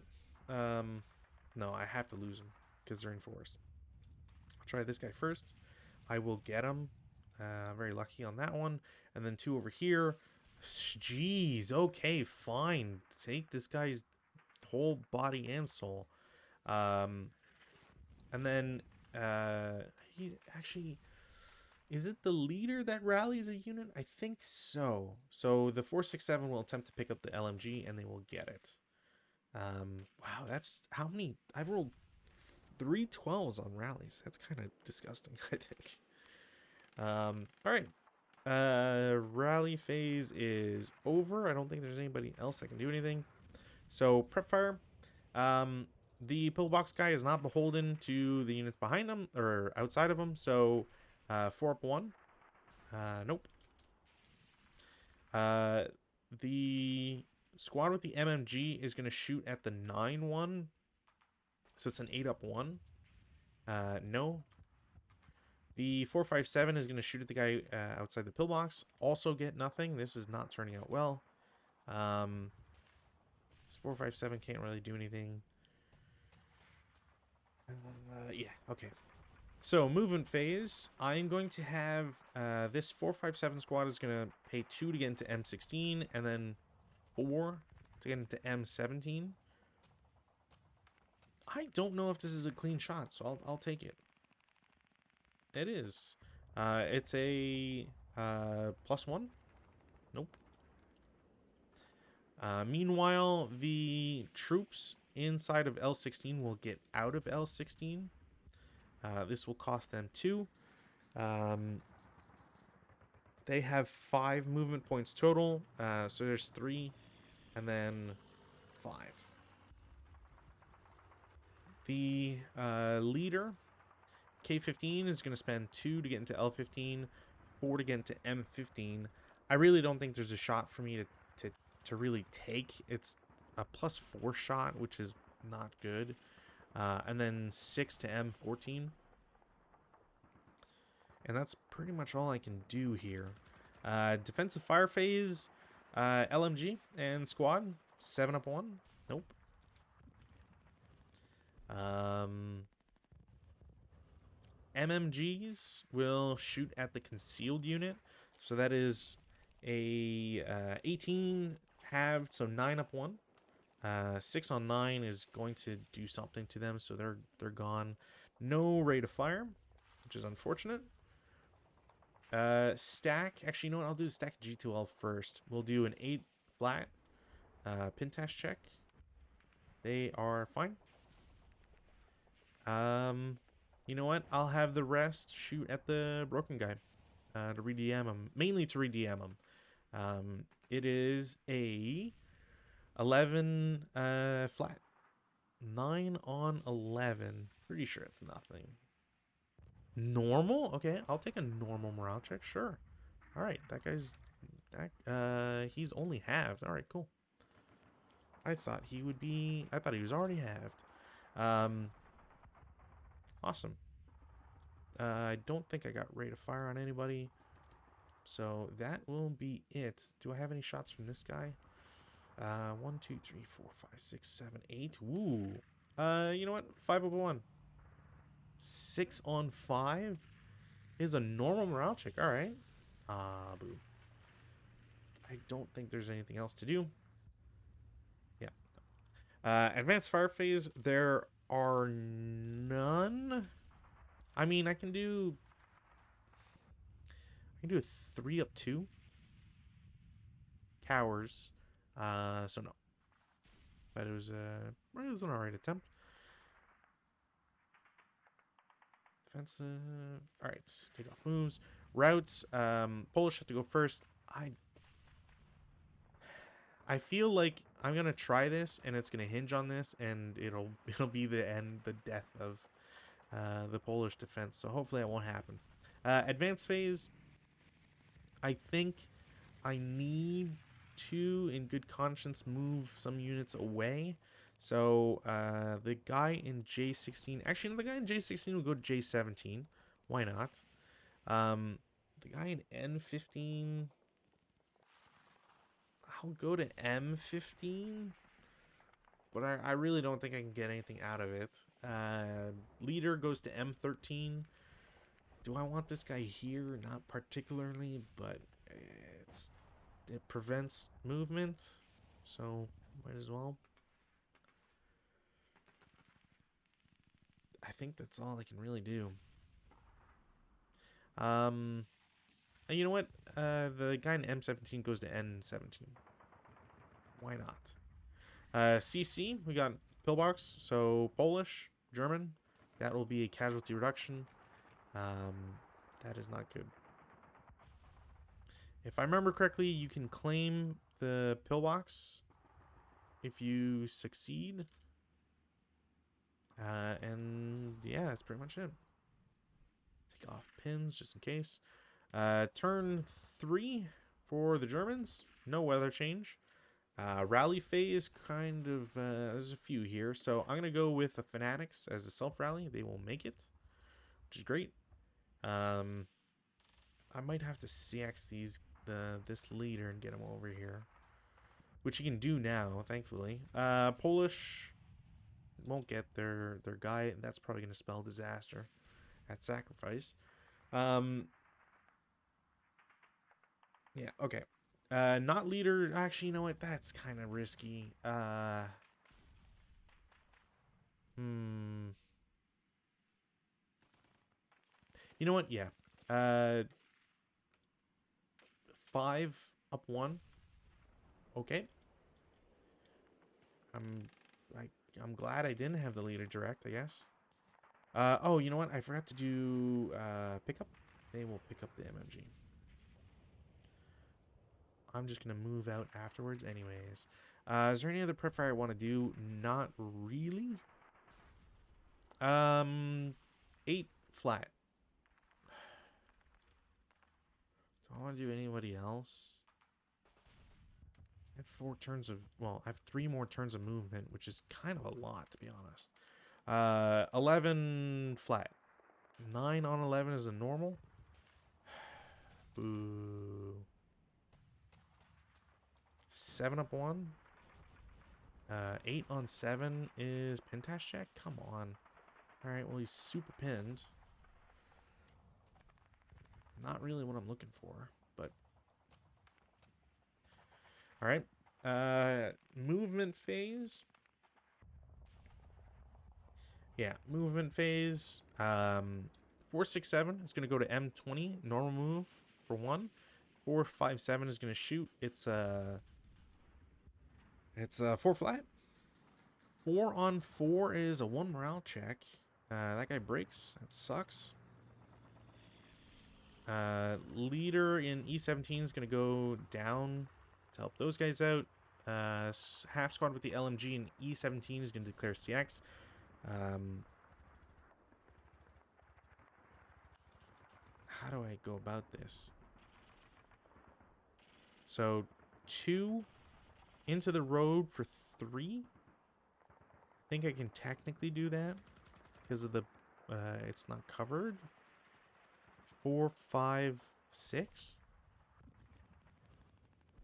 No, I have to lose them because they're enforced. I'll try this guy first. I will get him. Very lucky on that one. And then 2 over here. Jeez, okay, fine. Take this guy's whole body and soul. And then he actually... Is it the leader that rallies a unit? I think so. So the 467 will attempt to pick up the LMG and they will get it. Wow, that's how many? I've rolled 3 12s on rallies. That's kind of disgusting, I think. All right. Rally phase is over. I don't think there's anybody else that can do anything. So prep fire. The pillbox guy is not beholden to the units behind him or outside of him. So 4 up 1. Nope. The squad with the MMG is going to shoot at the 9-1. So it's an 8 up 1. No. The 457 is going to shoot at the guy outside the pillbox. Also get nothing. This is not turning out well. This 457 can't really do anything. Yeah, okay. So, movement phase. I'm going to have this 457 squad is going to pay 2 to get into M16 and then 4 to get into M17. I don't know if this is a clean shot, so I'll take it. It is. It's a +1. Nope. Meanwhile, the troops inside of L16 will get out of L16. This will cost them 2. They have 5 movement points total. So there's 3 and then 5. The leader, K15, is going to spend 2 to get into L15, 4 to get into M15. I really don't think there's a shot for me to really take. It's a +4 shot, which is not good. And then 6 to M14. And that's pretty much all I can do here. Defensive fire phase, LMG and squad, 7-up-1. Nope. MMGs will shoot at the concealed unit. So that is a 18 halved, so 9-up-1. 6 on 9 is going to do something to them, so they're gone. No rate of fire, which is unfortunate. Stack, actually, you know what? I'll do the stack G2L first. We'll do an 8 flat pin test check. They are fine. You know what? I'll have the rest shoot at the broken guy to re-DM him, mainly to re-DM him. It is a 11 flat. 9 on 11. Pretty sure it's nothing. Normal? Okay, I'll take a normal morale check. Sure. All right, that guy's he's only halved. All right, cool. I thought he would be. I thought he was already halved. Awesome. I don't think I got rate of fire on anybody, so that will be it. Do I have any shots from this guy? 1, 2, 3, 4, 5, 6, 7, 8. Ooh. You know what? 5-up-1. 6 on 5 is a normal morale check. All right. Boo. I don't think there's anything else to do. Yeah. Advanced fire phase, there are none. I mean, I can do a 3-up-2. Cowers. So no. But it was an alright attempt. Defensive. Alright, take off moves. Routes. Polish have to go first. I feel like I'm gonna try this and it's gonna hinge on this, and it'll be the death of the Polish defense. So hopefully that won't happen. Advanced phase. I think I need to, in good conscience, move some units away. So the guy in J16, actually, no, the guy in J16 will go to J17. Why not? The guy in N15, I'll go to M15. But I really don't think I can get anything out of it. Leader goes to M13. Do I want this guy here? Not particularly, but it prevents movement, so might as well. I think that's all I can really do. And you know what? The guy in M17 goes to N17. Why not? CC, we got pillbox, so Polish, German. That will be a casualty reduction. That is not good. If I remember correctly, you can claim the pillbox if you succeed. And yeah, that's pretty much it. Take off pins just in case. Turn 3 for the Germans. No weather change. Rally phase, kind of, there's a few here. So I'm going to go with the Fanatics as a self-rally. They will make it, which is great. I might have to CX this leader and get him over here, which you can do now, thankfully. Polish won't get their guy, and that's probably going to spell disaster at sacrifice. Yeah, okay. Not leader. Actually, you know what? That's kind of risky. You know what? Yeah. 5-up-1. Okay. I'm glad I didn't have the leader direct, I guess. Oh, you know what? I forgot to do pickup. They will pick up the MMG. I'm just going to move out afterwards anyways. Is there any other prep fire I want to do? Not really. 8 flat. Do I want to do anybody else? I have 4 turns of... Well, I have 3 more turns of movement, which is kind of a lot, to be honest. 11 flat. 9 on 11 is a normal. Boo. 7 up 1. 8 on 7 is Pintash check? Come on. Alright, well, he's super pinned. Not really what I'm looking for, but... Alright. Movement phase. Yeah, movement phase. 467 is going to go to M20. Normal move for 1. 457 is going to shoot. It's 4 flat. 4 on 4 is a 1 morale check. That guy breaks. That sucks. Leader in E17 is going to go down to help those guys out. Half squad with the LMG in E17 is going to declare CX. How do I go about this? So 2 into the road for 3. I think I can technically do that because of the it's not covered. 4, 5, 6.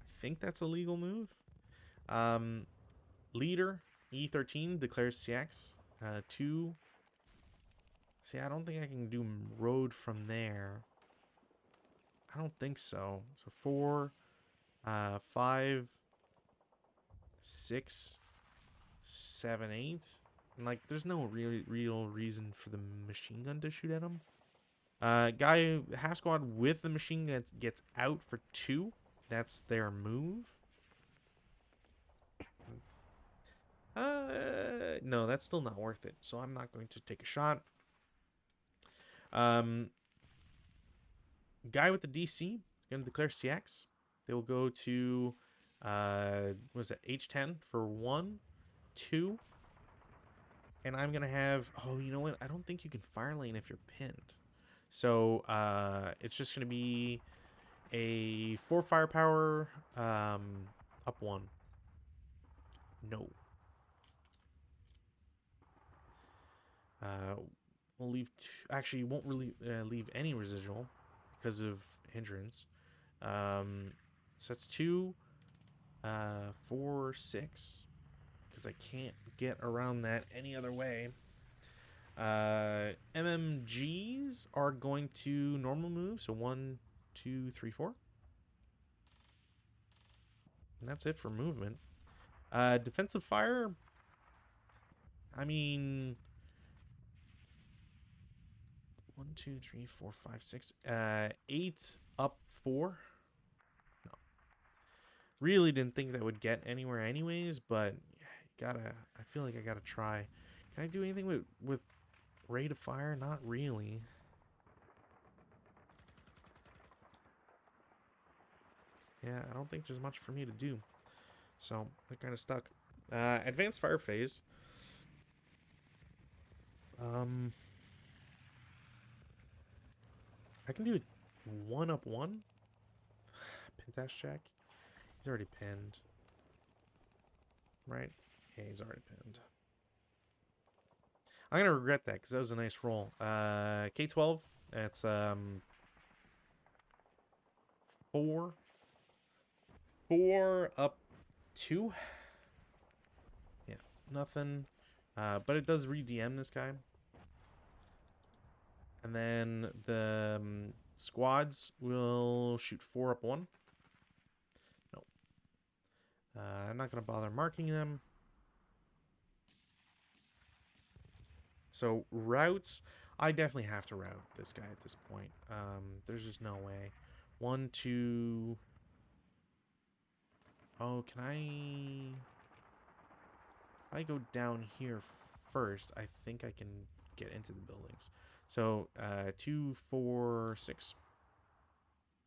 I think that's a legal move. Leader E13 declares CX. 2. See, I don't think I can do road from there. I don't think so. So 4, 5, 6, 7, 8. And like, there's no real reason for the machine gun to shoot at him. Guy half squad with the machine gun gets out for 2. That's their move. No, that's still not worth it. So I'm not going to take a shot. Guy with the DC is going to declare CX. They will go to, what is that, H10 for 1, 2. And I'm going to have, oh, you know what? I don't think you can fire lane if you're pinned. So it's just going to be a 4 firepower, up 1. No. We'll leave actually won't really leave any residual because of hindrance. So that's 2, 4, 6, because I can't get around that any other way. MMGs are going to normal move, so 1, 2, 3, 4. And that's it for movement. Defensive fire, I mean, 1, 2, 3, 4, 5, 6, 8 up 4. No, really didn't think that would get anywhere anyways, but I feel like I gotta try. Can I do anything with rate of fire? Not really. Yeah, I don't think there's much for me to do, so I'm kind of stuck. Advanced fire phase. I can do 1 up 1. Pintash check. He's already pinned. Right? Yeah, he's already pinned. I'm going to regret that because that was a nice roll. K12. That's 4. 4 up 2. Yeah, nothing. But it does re-DM this guy. And then the squads will shoot 4 up 1. No. I'm not going to bother marking them. So routes, I definitely have to route this guy at this point. There's just no way. 1, 2. Oh, can I? if I go down here first, I think I can get into the buildings. So 2, 4, 6.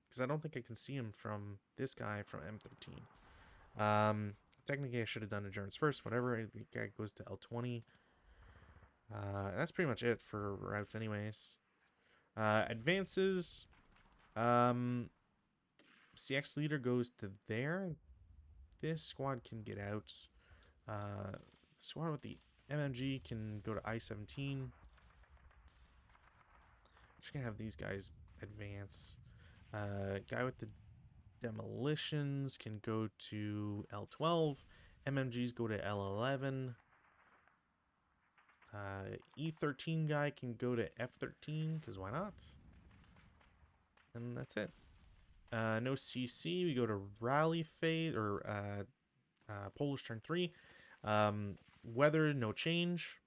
Because I don't think I can see him from this guy from M13. Technically, I should have done endurance first. Whatever. The guy goes to L20. That's pretty much it for routes, anyways. Advances. CX leader goes to there. This squad can get out. Squad with the MMG can go to I-17. Just gonna have these guys advance. Guy with the demolitions can go to L12. MMGs go to L11. E13 guy can go to F13, because why not? And that's it. No CC, we go to rally phase, or Polish turn 3. Weather, no change.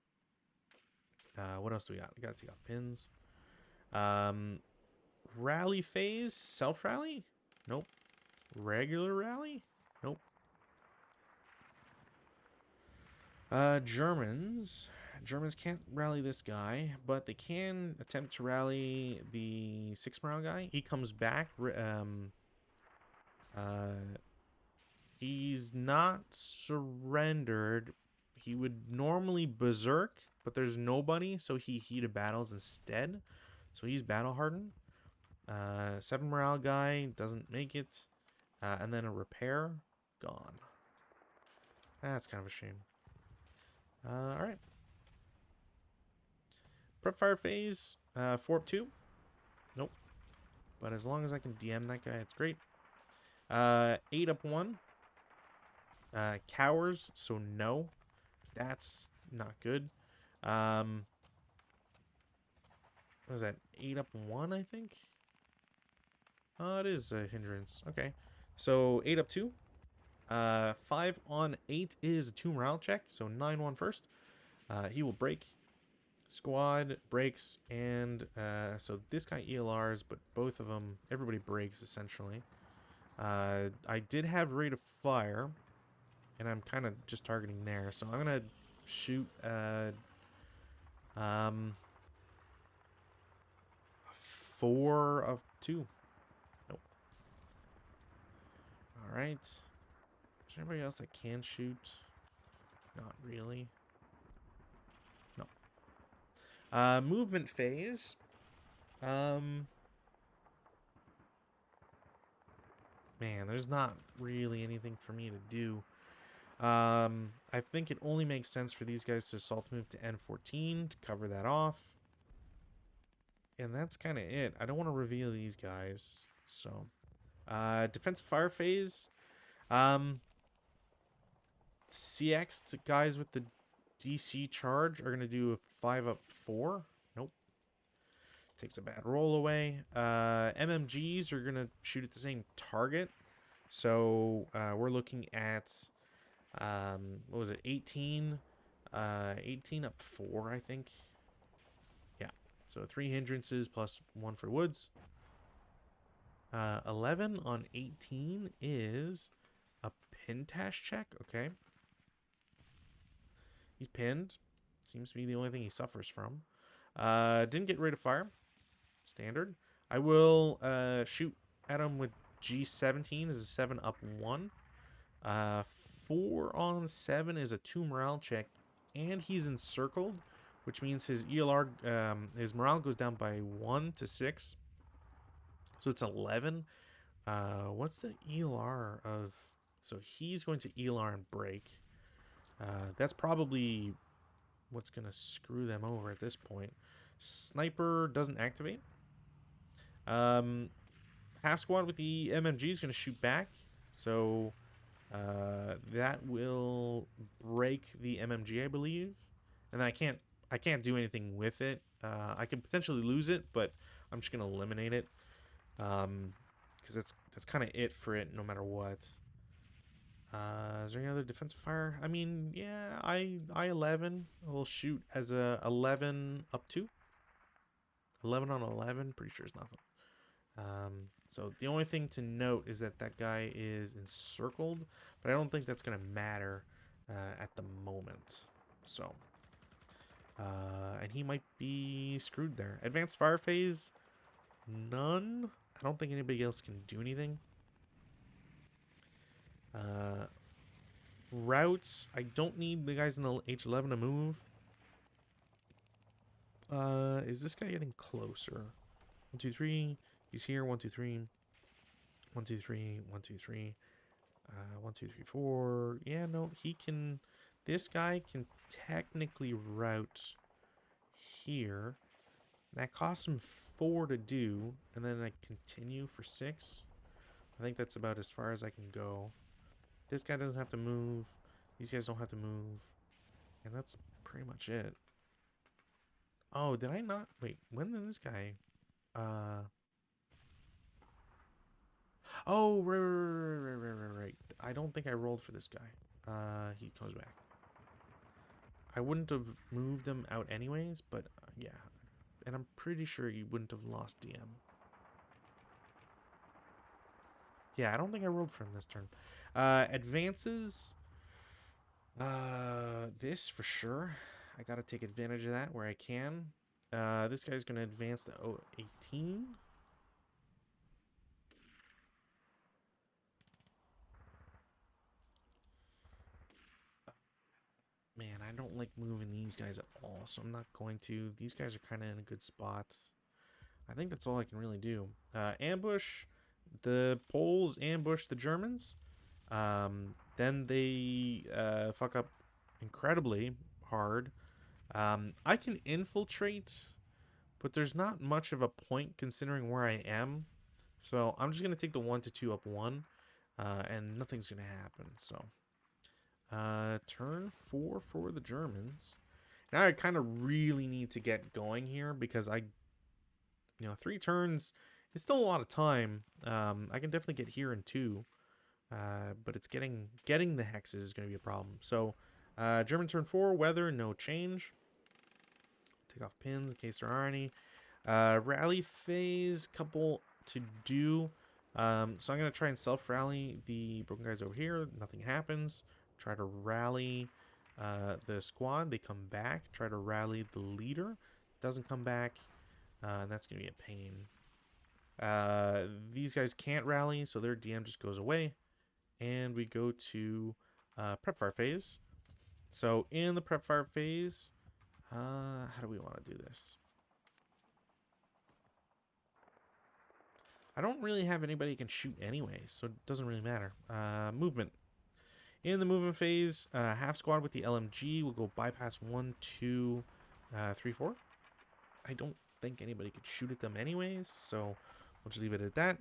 What else do we got? We got to take off pins. Rally phase, self-rally? Nope. Regular rally? Nope. Germans can't rally this guy, but they can attempt to rally the 6 morale guy. He comes back. He's not surrendered. He would normally berserk, but there's nobody, so he heated battles instead. So he's battle hardened. 7 morale guy doesn't make it. And then a repair, gone. That's kind of a shame. Alright. Prep fire phase, 4 up 2. Nope. But as long as I can DM that guy, it's great. 8 up 1. Cowers, so no. That's not good. What is that? 8 up 1, I think? Oh, it is a hindrance. Okay. So 8 up 2. 5 on 8 is a 2 morale check. So 9-1 first. He will break. Squad breaks. And so this guy ELRs, but both of them, everybody breaks essentially. I did have rate of fire. And I'm kind of just targeting there. So I'm going to shoot 4 of 2. Nope. Alright. Is there anybody else that can shoot? Not really. No. Movement phase. Man, there's not really anything for me to do. I think it only makes sense for these guys to assault move to N14 to cover that off. And that's kind of it. I don't want to reveal these guys. So, defensive fire phase. CX guys with the DC charge are going to do a 5 up 4. Nope. Takes a bad roll away. MMGs are going to shoot at the same target. So, we're looking at, what was it, 18? 18 up 4, I think. Yeah. So 3 hindrances plus 1 for woods. 11 on 18 is a pintash check. Okay. He's pinned. Seems to be the only thing he suffers from. Didn't get rate of fire. Standard. I will shoot at him with G17 is a 7 up 1. 4 on 7 is a 2 morale check. And he's encircled, which means his ELR, his morale goes down by 1 to 6. So it's 11. What's the ELR of... So he's going to ELR and break. That's probably what's going to screw them over at this point. Sniper doesn't activate. Half squad with the MMG is going to shoot back. So that will break the MMG, I believe. And then I can't do anything with it. I can potentially lose it, but I'm just going to eliminate it. Because that's kind of it for it no matter what. Is there any other defensive fire? I mean, yeah, I-11 will shoot as a 11 up 2. 11 on 11, pretty sure it's nothing. So the only thing to note is that that guy is encircled, but I don't think that's going to matter at the moment. So, and he might be screwed there. Advanced fire phase, none. I don't think anybody else can do anything. Routes, I don't need the guys in the H11 to move. Is this guy getting closer? 1, 2, 3. He's here. 1, 2, 3. 1, 2, 3. 1, 2, 3. 1, 2, 3, 4. Yeah, no, he can. This guy can technically route here. That costs him 4 to do, and then I continue for 6. I think that's about as far as I can go. This guy doesn't have to move. These guys don't have to move. And that's pretty much it. Oh, did I not? Wait, when did this guy... Oh, right. I don't think I rolled for this guy. He comes back. I wouldn't have moved him out anyways, but yeah. And I'm pretty sure you wouldn't have lost DM. Yeah, I don't think I rolled for him this turn. Advances. This for sure. I gotta take advantage of that where I can. This guy's gonna advance to 18. Man, I don't like moving these guys at all, so I'm not going to. These guys are kind of in a good spot. I think that's all I can really do. Ambush. The Poles ambush the Germans. Then they fuck up incredibly hard. I can infiltrate, but there's not much of a point considering where I am. So I'm just going to take the 1 to 2 up 1, and nothing's going to happen. So turn 4 for the Germans. Now I kind of really need to get going here because 3 turns is still a lot of time. I can definitely get here in 2, but it's getting the hexes is going to be a problem. So German turn 4, weather, no change. Take off pins in case there are any. Rally phase, couple to do. So I'm going to try and self-rally the broken guys over here. Nothing happens. Try to rally the squad. They come back. Try to rally the leader. Doesn't come back. And that's going to be a pain. These guys can't rally, so their DM just goes away. And we go to prep fire phase. So in the prep fire phase, how do we want to do this? I don't really have anybody who can shoot anyway, so it doesn't really matter. Movement. In the movement phase, half squad with the LMG will go bypass 1, 2, 3, 4. I don't think anybody could shoot at them anyways, so we'll just leave it at that.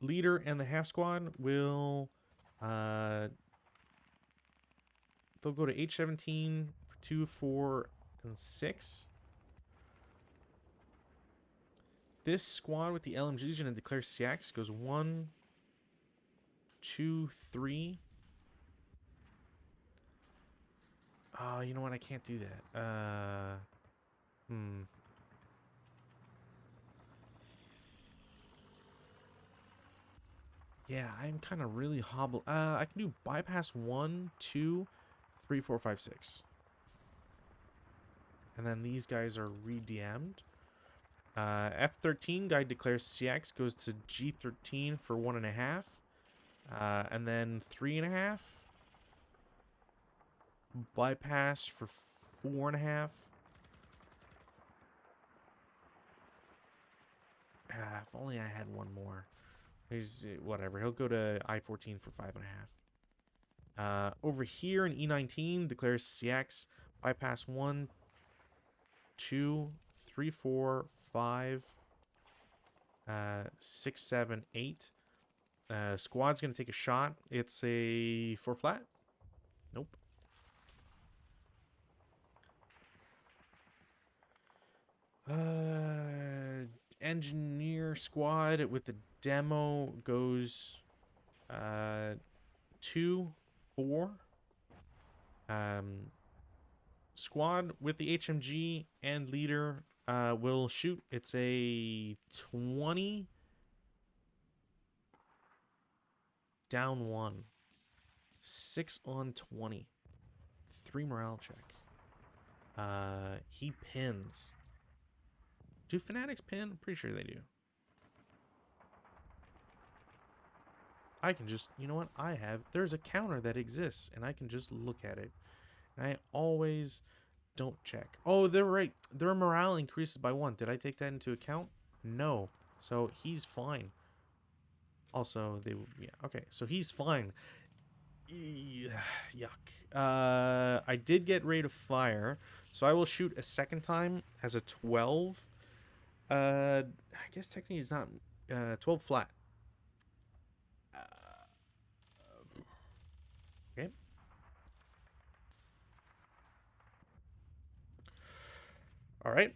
Leader and the half squad will they'll go to H17 for 2, 4, and 6. This squad with the LMG is going to declare CX. Goes 1, 2, 3. Oh, you know what? I can't do that. Yeah, I'm kind of really hobbled. I can do bypass 1, 2, 3, 4, 5, 6. And then these guys are re-DM'd. F13 guy declares CX, goes to G13 for 1.5. And then 3.5. Bypass for 4.5. If only I had one more. He's whatever. He'll go to I-14 for 5.5. Over here in E19 declares CX, bypass 1, 2, 3, 4, 5, 6, 7, 8. Squad's gonna take a shot. It's a 4 flat. Nope. Engineer squad with the demo goes 2, 4. Squad with the HMG and leader will shoot. It's a 20. Down 1. 6 on 20. 3 morale check. He pins. Do fanatics pin? I'm pretty sure they do. I can just, you know what? There's a counter that exists, and I can just look at it. And I always don't check. Oh, they're right. Their morale increases by 1. Did I take that into account? No. So he's fine. Also, yeah, okay. So he's fine. Yuck. I did get rate of fire, so I will shoot a second time as a 12. I guess technically it's not 12 flat. Okay. All right.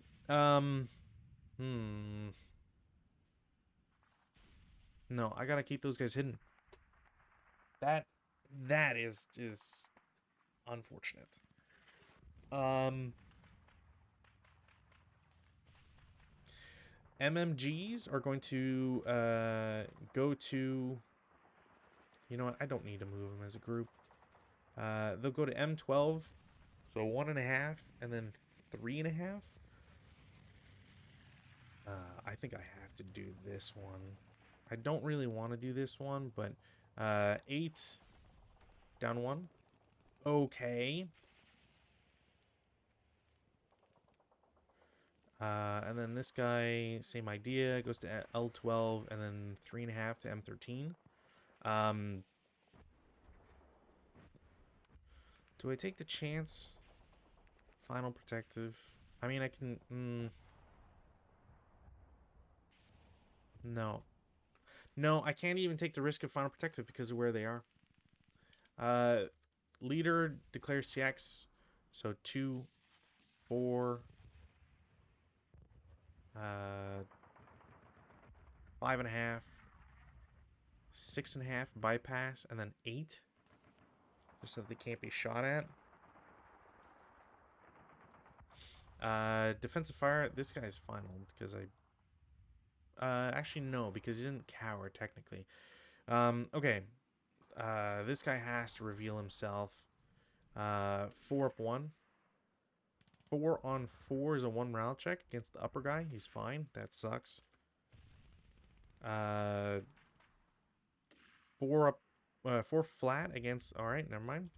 No, I gotta keep those guys hidden. That is unfortunate. MMGs are going to go to. You know what? I don't need to move them as a group. They'll go to M12, so 1.5, and then 3.5. I think I have to do this one. I don't really want to do this one, but 8 down 1. Okay. And then this guy, same idea, goes to L12 and then 3.5 to M13. Do I take the chance? Final protective. I mean, I can. No. No, I can't even take the risk of final protective because of where they are. Leader declares CX. So 2, 4, 5.5, 6.5 bypass, and then 8. Just so that they can't be shot at. Defensive fire. This guy's final because actually no, because he didn't cower technically. Okay. This guy has to reveal himself. 4 up 1. 4 on 4 is a 1 morale check against the upper guy. He's fine. That sucks. 4 up, 4 flat against. All right, never mind.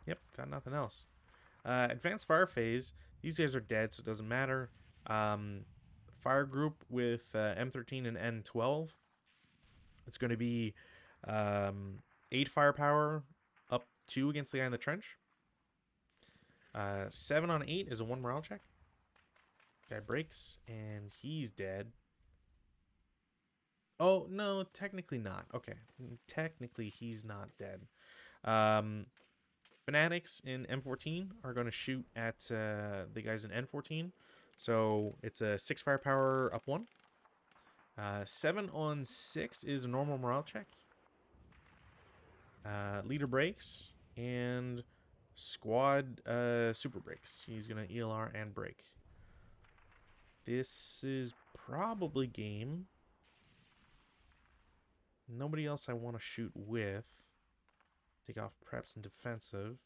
Yep, got nothing else. Advanced fire phase. These guys are dead, so it doesn't matter. Fire group with M13 and N12. It's going to be 8 firepower, up 2 against the guy in the trench. 7 on 8 is a 1 morale check. Guy breaks, and he's dead. Oh, no, technically not. Okay, technically he's not dead. Fanatics in M14 are going to shoot at the guys in N14. So it's a 6 firepower up 1. 7 on 6 is a normal morale check. Leader breaks. And squad super breaks. He's going to ELR and break. This is probably game. Nobody else I want to shoot with. Take off preps and defensive.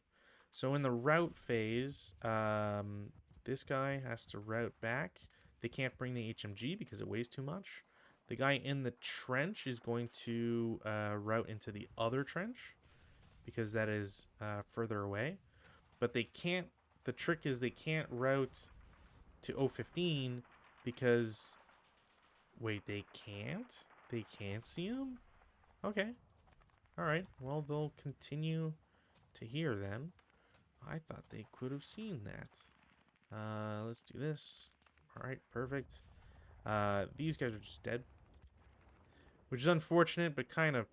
So in the route phase, this guy has to route back. They can't bring the HMG because it weighs too much. The guy in the trench is going to route into the other trench because that is further away. But they can't, the trick is they can't route to O15 because, wait, they can't? They can't see him? Okay. All right. Well, they'll continue to here then. I thought they could have seen that. Let's do this. All right, perfect. These guys are just dead, which is unfortunate, but kind of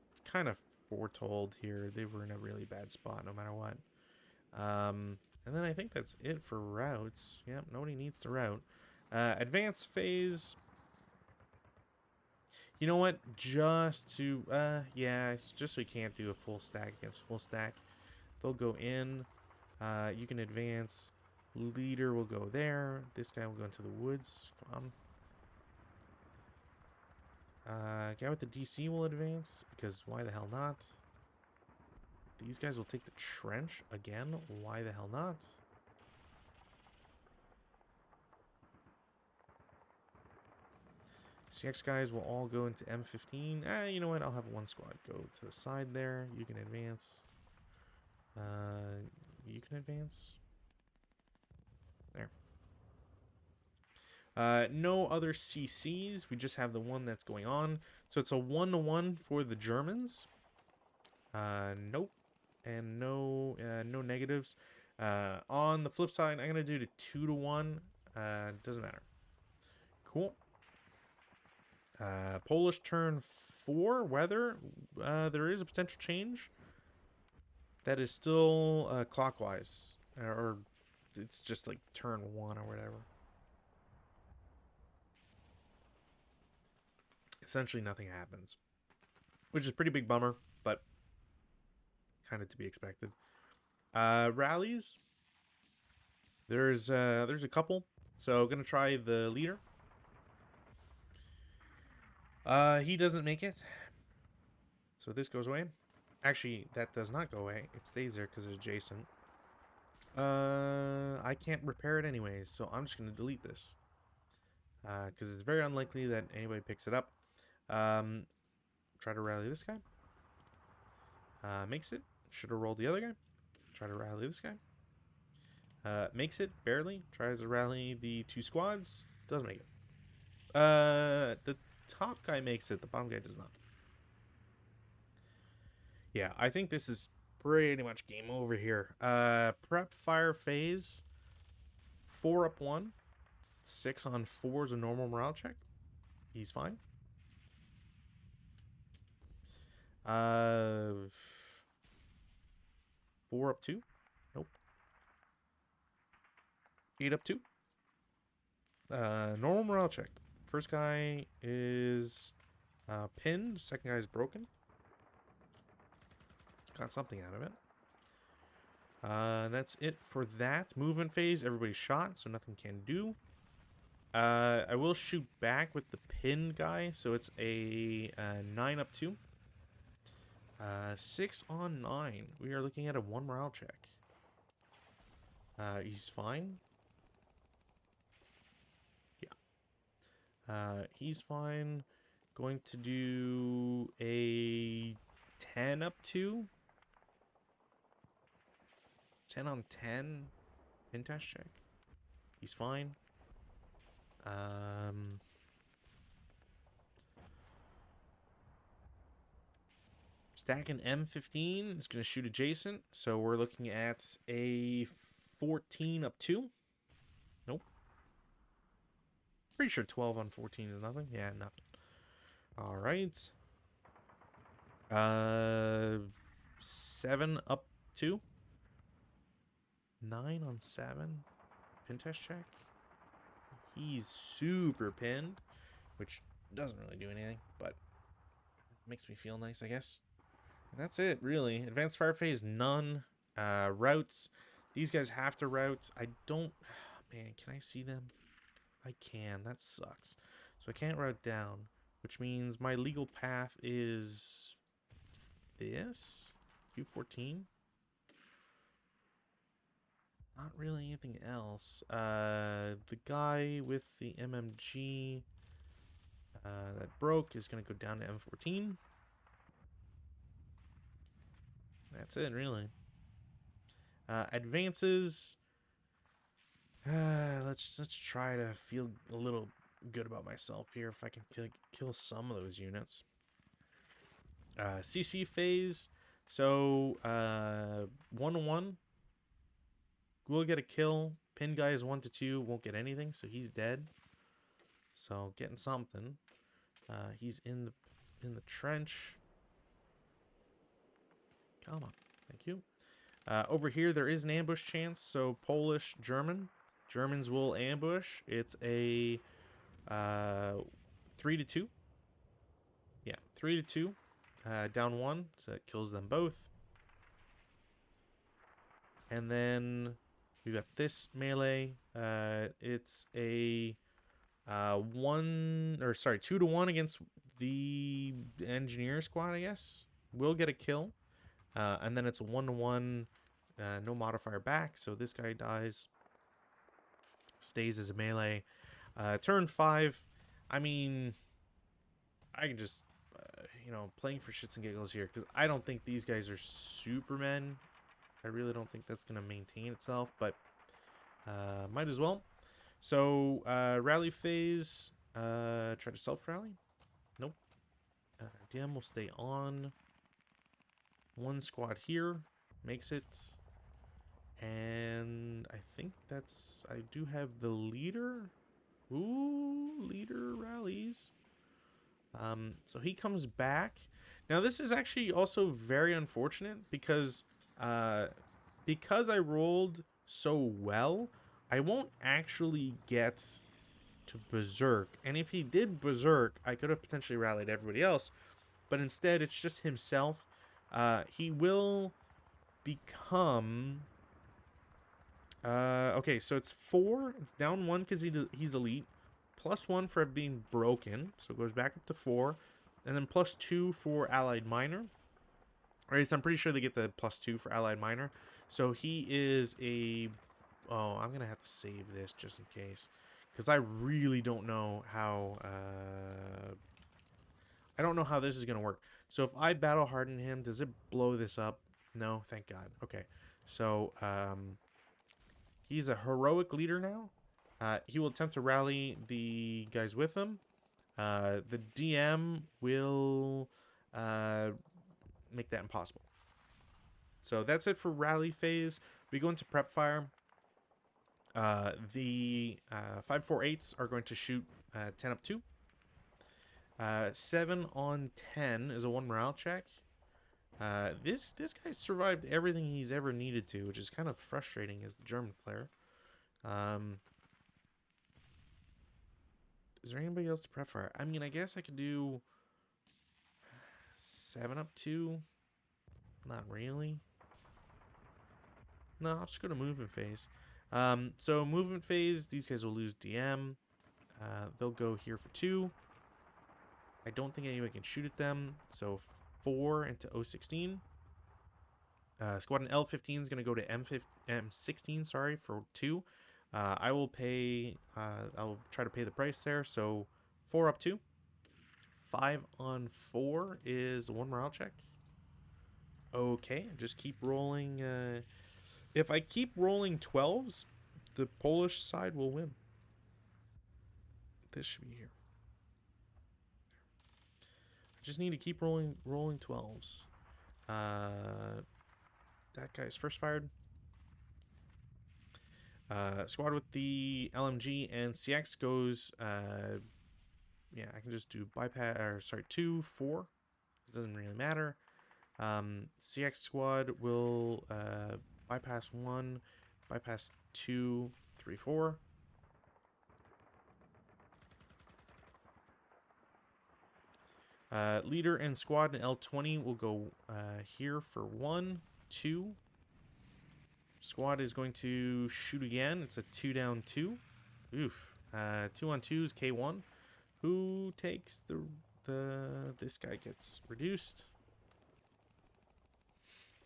foretold here. They were in a really bad spot no matter what. And then I think that's it for routes. Yep, nobody needs to route. Advanced phase. You know what? Just to, yeah, it's just so we can't do a full stack against full stack. They'll go in. You can advance. Leader will go there. This guy will go into the woods. Come Guy with the DC will advance, because why the hell not? These guys will take the trench again. Why the hell not? CX guys will all go into M15. You know what? I'll have one squad go to the side there. You can advance. You can advance. There. No other CCs. We just have the one that's going on. So it's a 1-to-1 for the Germans. Nope. And no negatives. On the flip side, I'm going to do the 2-to-1. Doesn't matter. Cool. Polish turn 4, weather. There is a potential change. That is still clockwise. Or it's just like turn 1 or whatever. Essentially nothing happens. Which is a pretty big bummer, but kind of to be expected. Rallies. There's a couple. So gonna try the leader. He doesn't make it. So this goes away. Actually, that does not go away. It stays there because it's adjacent. I can't repair it anyways, so I'm just gonna delete this. Because it's very unlikely that anybody picks it up. Try to rally this guy. Makes it. Should have rolled the other guy. Try to rally this guy. Makes it, barely. Tries to rally the 2 squads. Doesn't make it. The top guy makes it. The bottom guy does not. Yeah, I think this is pretty much game over here. Prep fire phase. 4 up 1. 6 on 4 is a normal morale check. He's fine. 4 up 2. Nope. 8 up 2. Normal morale check. First guy is pinned. Second guy is broken. Got something out of it. That's it for that. Movement phase. Everybody's shot, so nothing can do. I will shoot back with the pin guy, so it's a 9 up 2. 6 on 9. We are looking at a 1 morale check. He's fine. Yeah. He's fine. Going to do a 10 up 2. 10 on 10. Pin test check. He's fine. Stacking M15 is going to shoot adjacent. So we're looking at a 14 up 2. Nope. Pretty sure 12 on 14 is nothing. Yeah, nothing. All right. 7 up 2. 9 on 7. Pin test check. He's super pinned, which doesn't really do anything, but makes me feel nice, I guess. And that's it, really. Advanced fire phase, none. Routes. These guys have to route. I don't... Man, can I see them? I can. That sucks. So I can't route down, which means my legal path is this. Q14. Not really anything else. The guy with the MMG that broke is going to go down to M14. That's it, really. Advances. Let's try to feel a little good about myself here if I can kill some of those units. CC phase. So 1-to-1. We'll get a kill. Pin guy is 1 to 2. Won't get anything, so he's dead. So getting something. He's in the trench. Come on, thank you. Over here there is an ambush chance. So Polish, German. Germans will ambush. It's a 3 to 2. Yeah, 3 to 2. Down 1, so that kills them both. And then we got this melee. It's a 2 to 1 against the engineer squad, I guess, will get a kill. And then it's a 1-1, no modifier back. So this guy dies, stays as a melee. Turn 5, I mean, I can just, playing for shits and giggles here, because I don't think these guys are Supermen. I really don't think that's going to maintain itself, but might as well. So, rally phase, try to self-rally. Nope. DM will stay on. One squad here makes it. And I think that's... I do have the leader. Ooh, leader rallies. So he comes back. Now, this is actually also very unfortunate because I rolled so well, I won't actually get to Berserk. And if he did Berserk, I could have potentially rallied everybody else. But instead, it's just himself. He will become... okay, so it's 4. It's down 1 because he's elite. +1 for being broken. So it goes back up to 4. And then +2 for allied minor. Or at least I'm pretty sure they get the +2 for allied minor. So he is a... Oh, I'm going to have to save this just in case. Because I really don't know how... I don't know how this is going to work. So if I battle harden him, does it blow this up? No, thank God. Okay. So, he's a heroic leader now. He will attempt to rally the guys with him. The DM will make that impossible. So that's it for rally phase. We go into prep fire. The 5-4-8s are going to shoot 10 up 2. 7 on 10 is a 1 morale check. This guy survived everything he's ever needed to, which is kind of frustrating as the German player. Is there anybody else to prep fire? I mean, I guess I could do 7 up 2. Not really. No, I'll just go to movement phase. So movement phase, these guys will lose DM. They'll go here for 2. I don't think anybody can shoot at them. So 4 into O16. Squadron L15 is going to go to M16, sorry, for 2. I will pay, I'll try to pay the price there. So 4 up 2. 5 on 4 is a 1 morale check. Okay, just keep rolling. If I keep rolling 12s, the Polish side will win. This should be here. I just need to keep rolling 12s. That guy's first fired. Squad with the LMG and CX goes, yeah, I can just do bypass, or sorry, 2, 4. It doesn't really matter. CX squad will bypass 1, bypass 2, 3, 4. Leader and squad in L20 will go here for 1, 2. Squad is going to shoot again. It's a 2 down 2. Oof. 2 on 2 is K1. Who takes this guy gets reduced.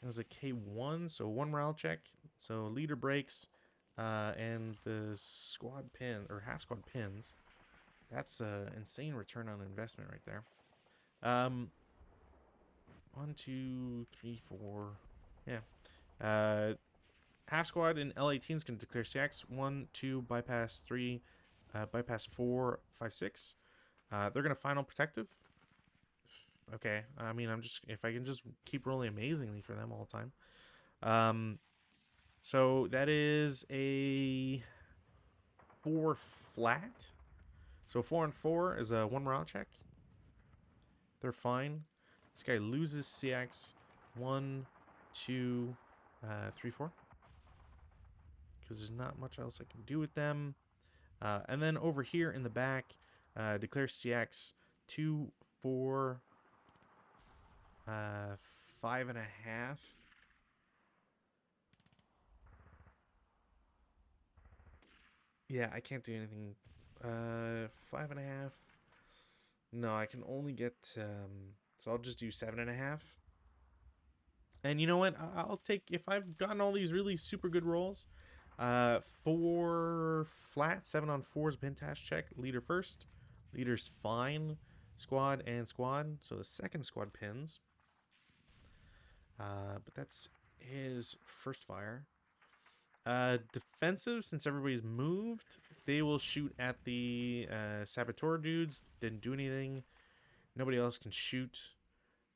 It was a K1, so 1 morale check. So leader breaks, and the squad pin, or half squad pins. That's an insane return on investment right there. 1, 2, 3, 4. Yeah. Half squad in L18 is going to declare CX. 1, 2, bypass 3, bypass 4, 5, 6. They're going to final protective. Okay. I mean, if I can just keep rolling amazingly for them all the time. So that is a 4 flat. So 4 on 4 is a 1 morale check. They're fine. This guy loses CX. 1, 2, 3, 4. Because there's not much else I can do with them. And then over here in the back, declare CX 2, 4, 5.5. Yeah, I can't do anything. 5.5. No, I can only get, so I'll just do 7.5. And you know what? I'll take, if I've gotten all these really super good rolls, 4 flat, 7 on 4s, Pintash check, leader first. Leader's fine, squad and squad. So the second squad pins. But that's his first fire. Defensive, since everybody's moved, they will shoot at the saboteur dudes. Didn't do anything. Nobody else can shoot.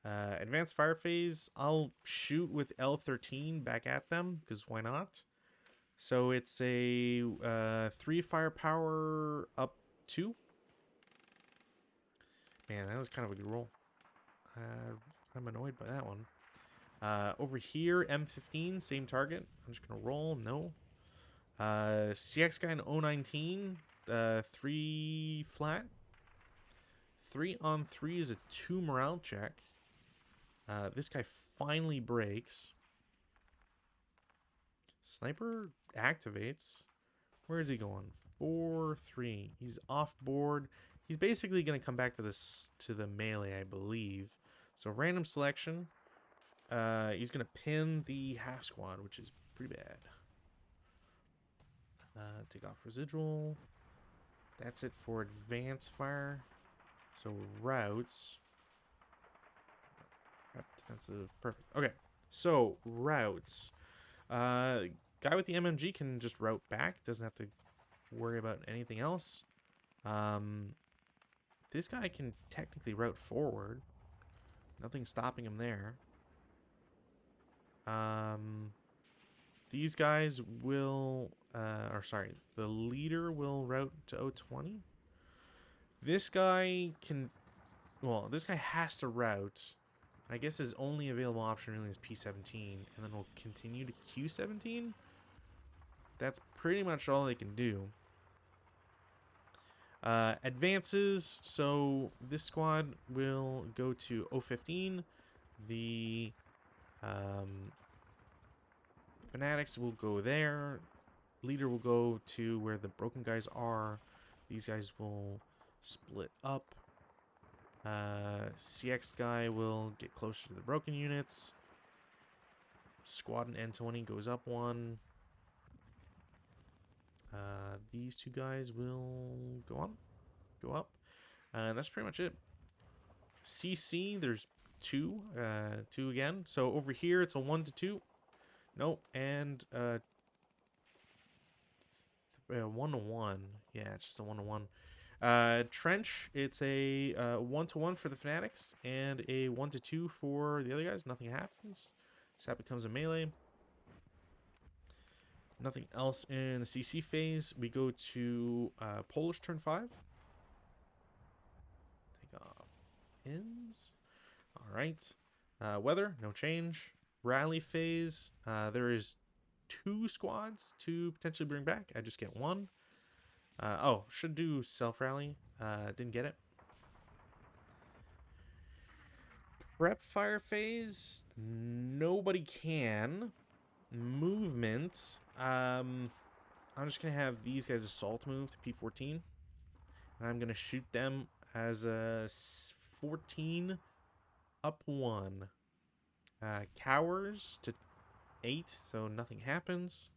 Advanced fire phase, I'll shoot with L13 back at them, because why not? So it's a 3 firepower up 2. Man, that was kind of a good roll. I'm annoyed by that one. Over here, M15, same target. I'm just going to roll. No. CX guy in 019, 3 flat. 3 on 3 is a 2 morale check. This guy finally breaks. Sniper activates. Where is he going? 4-3. He's off board. He's basically going to come back to this to the melee, I believe. So random selection. He's going to pin the half squad, which is pretty bad. Take off residual. That's it for advanced fire. So routes. Defensive. Perfect. Okay. So routes. Guy with the MMG can just route back. Doesn't have to worry about anything else. This guy can technically route forward. Nothing's stopping him there. These guys will, the leader will route to 020. This guy can, well, this guy has to route. I guess his only available option really is P17, and then we'll continue to Q17. That's pretty much all they can do. Advances, so this squad will go to 015. The Fanatics will go there. Leader will go to where the broken guys are. These guys will split up. CX guy will get closer to the broken units. Squad and N20 goes up 1. These 2 guys will go up. And that's pretty much it. CC, there's 2. 2 again. So over here, it's a 1-2. Nope. And 1-1. Yeah, it's just a 1-1. Trench, it's a 1-1 for the Fanatics and a 1-2 for the other guys. Nothing happens. So that becomes a melee. Nothing else in the CC phase. We go to Polish turn 5. Take off pins. All right. Weather, no change. Rally phase, there is 2 squads to potentially bring back. I just get 1. Oh, should do self-rally. Didn't get it. Prep fire phase, nobody can. Movement, I'm just going to have these guys assault move to P14. And I'm going to shoot them as a 14 up 1. Cowers to 8, so nothing happens.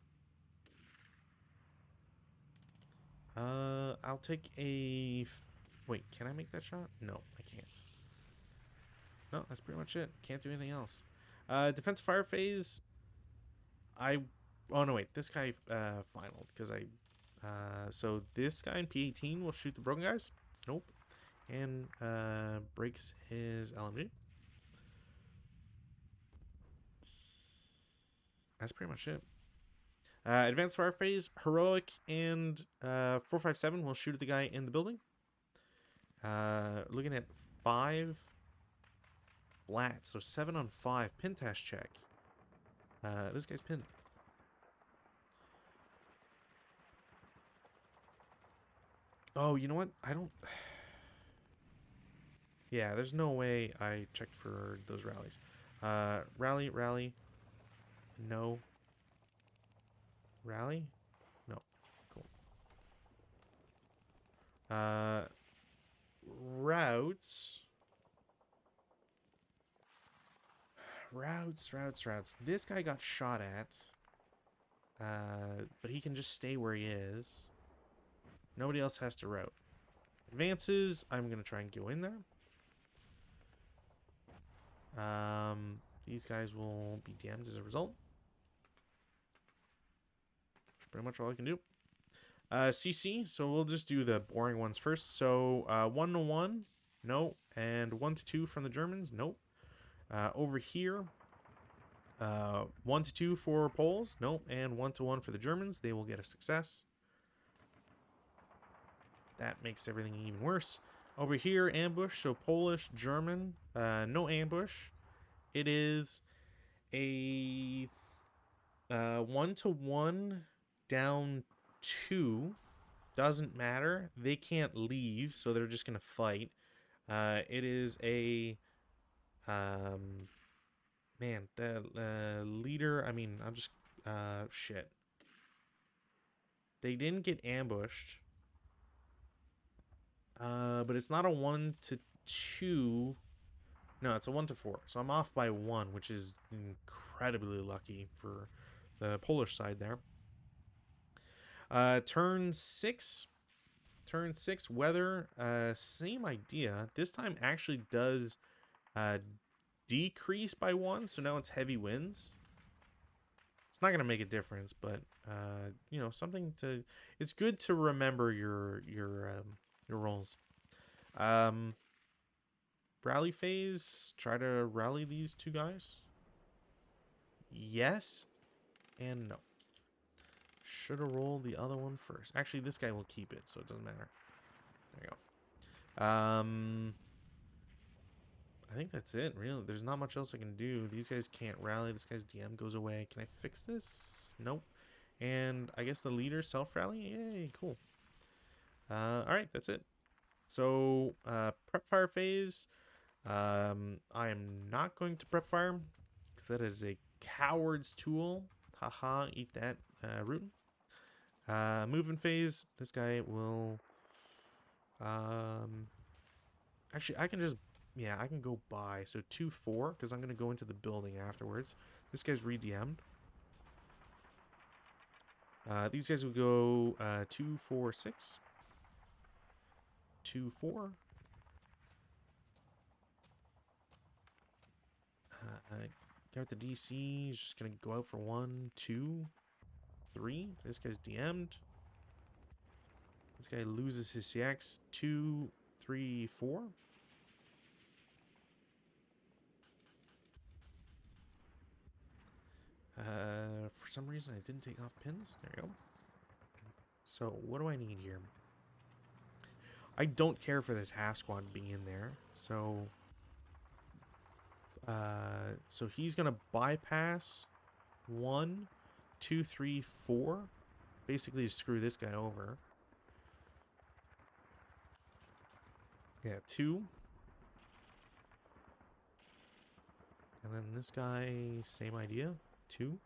I'll take a... Wait, can I make that shot? No, I can't. No, that's pretty much it. Can't do anything else. Defense fire phase. Oh, no, wait. This guy finaled, because I... so this guy in P18 will shoot the broken guys. Nope. And breaks his LMG. That's pretty much it. Advanced fire phase, heroic, and 457 will shoot at the guy in the building. Looking at 5 flat, so 7 on 5. Pintash check. This guy's pinned. Oh, you know what? I don't... Yeah, there's no way I checked for those rallies. Rally. No. Rally? No. Cool. routes. Routes. This guy got shot at. But he can just stay where he is. Nobody else has to route. Advances, I'm going to try and go in there. These guys will be damned as a result. That's pretty much all I can do. CC, so we'll just do the boring ones first. So 1-1, no. And 1-2 from the Germans, nope. Over here, 1-2 for Poles, nope. And 1-1 for the Germans, they will get a success. That makes everything even worse. Over here, ambush, so Polish, German, no ambush. It is a 1-1 down 2. Doesn't matter. They can't leave, so they're just going to fight. It is a... man, the leader... I mean, I'm just... shit. They didn't get ambushed. But it's not a 1-2. No, it's a 1-4. So I'm off by 1, which is incredibly lucky for the Polish side there. Turn 6. Turn 6, weather. Same idea. This time actually does decrease by 1, so now it's heavy winds. It's not going to make a difference, but you know, something to... It's good to remember your rolls. Rally phase. Try to rally these two guys. Yes and no. Should have rolled the other one first. Actually, this guy will keep it, so it doesn't matter. There you go. I think that's it, really. There's not much else I can do. These guys can't rally. This guy's DM goes away. Can I fix this? Nope. And I guess the leader self-rally? Yay, cool. Alright, that's it. So, prep fire phase. I am not going to prep fire, because that is a coward's tool. Haha, eat that, Rootin'. Movement phase. This guy will... actually, I can just... Yeah, I can go by. So 2-4, because I'm going to go into the building afterwards. This guy's re-DM'd. These guys will go 2-4-6. 2-4. Got the DC. He's just going to go out for 1, 2, 3. This guy's DM'd. This guy loses his CX. 2, 3, 4. For some reason, I didn't take off pins. There you go. So, what do I need here? I don't care for this half squad being in there. So, so he's going to bypass 1, 2, 3, 4. Basically, to screw this guy over. Yeah, 2. And then this guy, same idea. 2.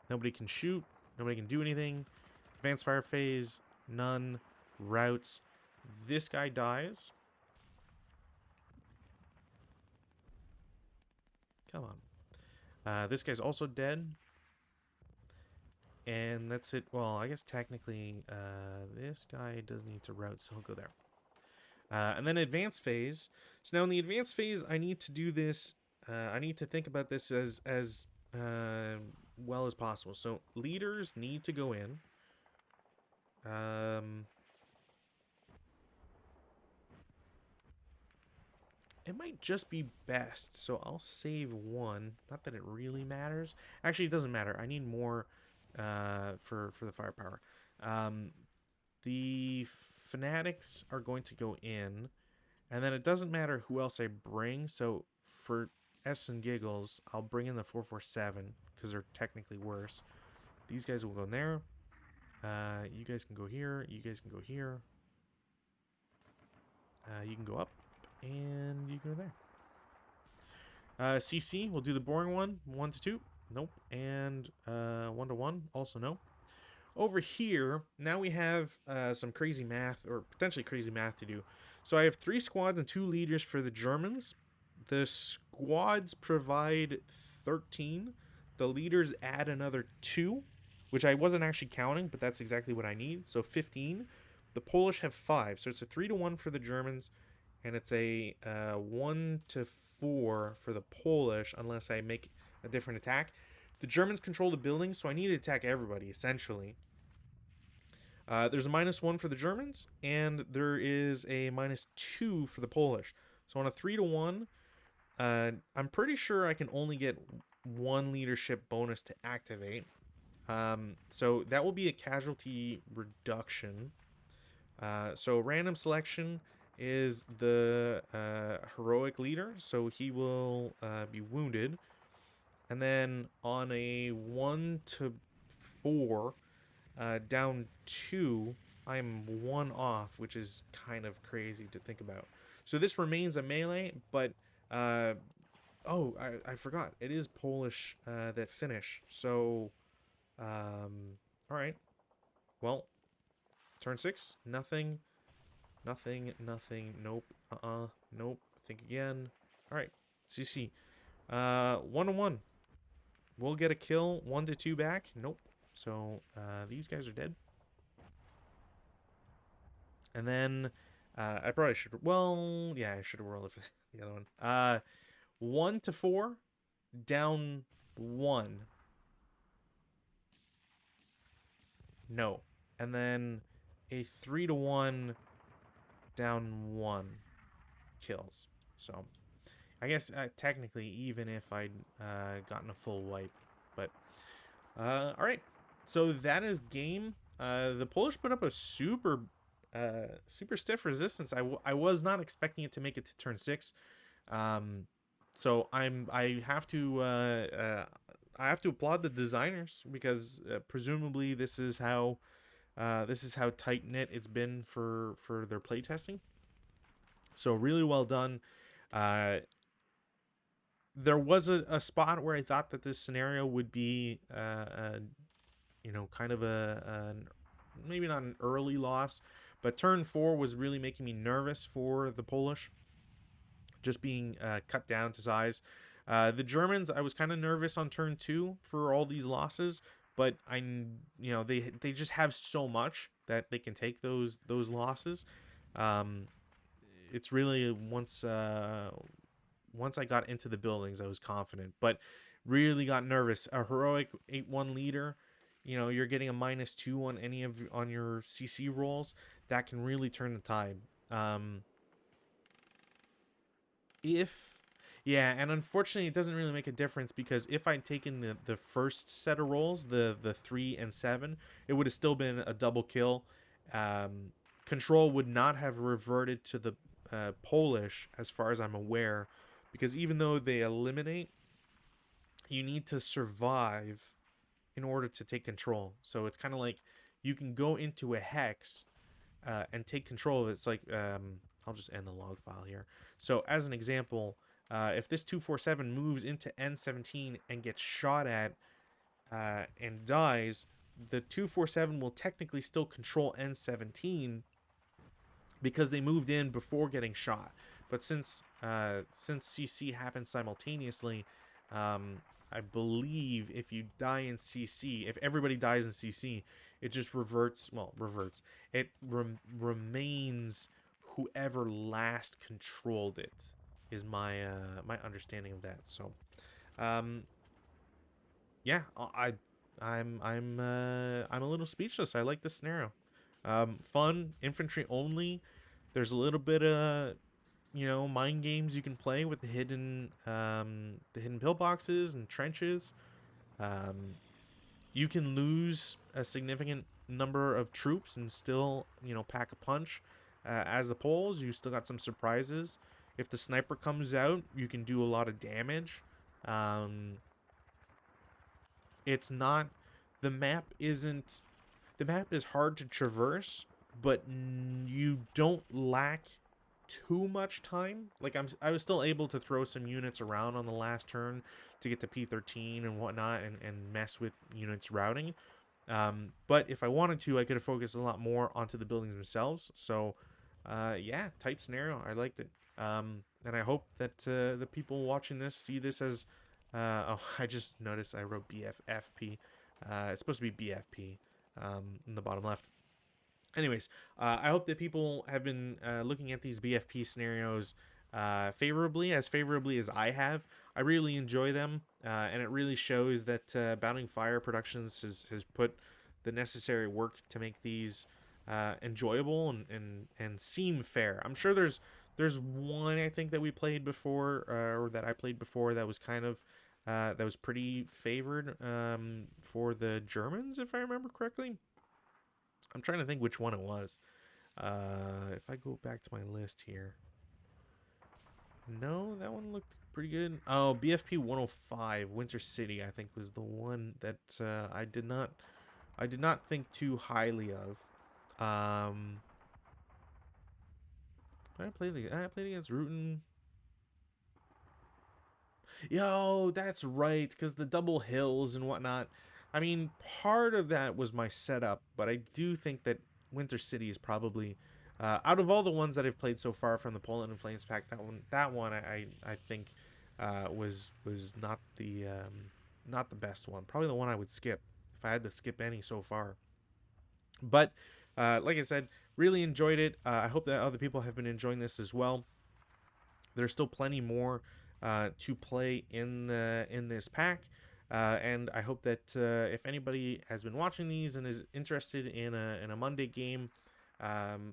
Nobody can shoot. Nobody can do anything. Advanced fire phase. None. Routes. This guy dies. Come on. This guy's also dead. And that's it. Well, I guess technically this guy does need to route, so he'll go there. And then advanced phase. So now in the advanced phase, I need to do this. I need to think about this as well as possible. So leaders need to go in. It might just be best, so I'll save 1. Not that it really matters. Actually, it doesn't matter. I need more for the firepower. The fanatics are going to go in, and then it doesn't matter who else I bring. So for S and giggles, I'll bring in the 447 because they're technically worse. These guys will go in there. You guys can go here. You guys can go here. You can go up. And you go there. CC, we'll do the boring one. 1-2. Nope. And 1-1. Also no. over here, now we have some crazy math, or potentially crazy math to do. So I have 3 squads and 2 leaders for the Germans. The squads provide 13. The leaders add another 2, which I wasn't actually counting, but that's exactly what I need. So 15. The Polish have 5. So it's a 3-1 for the Germans, and it's a 1-4 for the Polish, unless I make a different attack. The Germans control the building, so I need to attack everybody, essentially. There's a -1 for the Germans, and there is a -2 for the Polish. So on a 3-1, I'm pretty sure I can only get 1 leadership bonus to activate. So that will be a casualty reduction. So random selection is the heroic leader, so he will be wounded. And then on a 1-4, down 2, I'm 1 off, which is kind of crazy to think about. So this remains a melee, but I forgot. It is Polish that finish. So, all right. Well, turn 6, nothing, nothing, nothing. Nope. Nope. Think again. All right. CC. 1-1. We'll get a kill. 1-2 back. Nope. So these guys are dead. And then I probably should. Well, yeah, I should have rolled the other one. 1-4, down 1. No. And then a 3-1, down 1 kills. So I guess technically, even if I'd gotten a full wipe, but all right. So that is game. The Polish put up a super stiff resistance. I was not expecting it to make it to turn 6. So I have to applaud the designers, because presumably this is how tight knit it's been for their playtesting. So really well done. There was a spot where I thought that this scenario would be kind of a maybe not an early loss, but turn 4 was really making me nervous for the Polish, just being cut down to size. The Germans, I was kind of nervous on turn 2 for all these losses, but they just have so much that they can take those losses. It's really once I got into the buildings, I was confident, but really got nervous. A heroic 8-1 leader, you're getting a -2 on your CC rolls. That can really turn the tide. And unfortunately, it doesn't really make a difference, because if I'd taken the first set of rolls, the 3 and 7, it would have still been a double kill. Control would not have reverted to the Polish, as far as I'm aware, because even though they eliminate, you need to survive in order to take control. So it's kind of like you can go into a hex and take control of it. It's like, I'll just end the log file here. So as an example, if this 247 moves into N17 and gets shot at and dies, the 247 will technically still control N17, because they moved in before getting shot. But since CC happens simultaneously, I believe if you die in CC, if everybody dies in CC, it just reverts. It remains whoever last controlled it, is my my understanding of that. So, yeah, I'm a little speechless. I like this scenario. Fun, infantry only. There's a little bit of mind games you can play with the hidden pillboxes and trenches. You can lose a significant number of troops and still pack a punch. As the Poles, you still got some surprises. If the sniper comes out, you can do a lot of damage. It's not the map isn't the map is hard to traverse, but you don't lack too much time. Like I was still able to throw some units around on the last turn to get to P13 and whatnot, and mess with units routing. But if I wanted to, I could have focused a lot more onto the buildings themselves. So, yeah, tight scenario. I liked it. And I hope that the people watching this see this as. Oh, I just noticed I wrote BFP. It's supposed to be BFP in the bottom left. Anyways, I hope that people have been looking at these BFP scenarios favorably as I have. I really enjoy them, and it really shows that Bounding Fire Productions has put the necessary work to make these enjoyable and seem fair. I'm sure there's one I think that we played before, or that I played before, that was kind of that was pretty favored for the Germans, if I remember correctly. I'm trying to think which one it was. If I go back to my list here. No, that one looked pretty good. Oh, BFP-105, Winter City, I think was the one that I did not think too highly of. I played against Rutan. Yo, that's right, because the double hills and whatnot. I mean, part of that was my setup, but I do think that Winter City is probably, out of all the ones that I've played so far from the Poland and Flames pack, that one I think was not the best one. Probably the one I would skip if I had to skip any so far. But like I said, really enjoyed it. I hope that other people have been enjoying this as well. There's still plenty more to play in this pack, and I hope that if anybody has been watching these and is interested in a Monday game,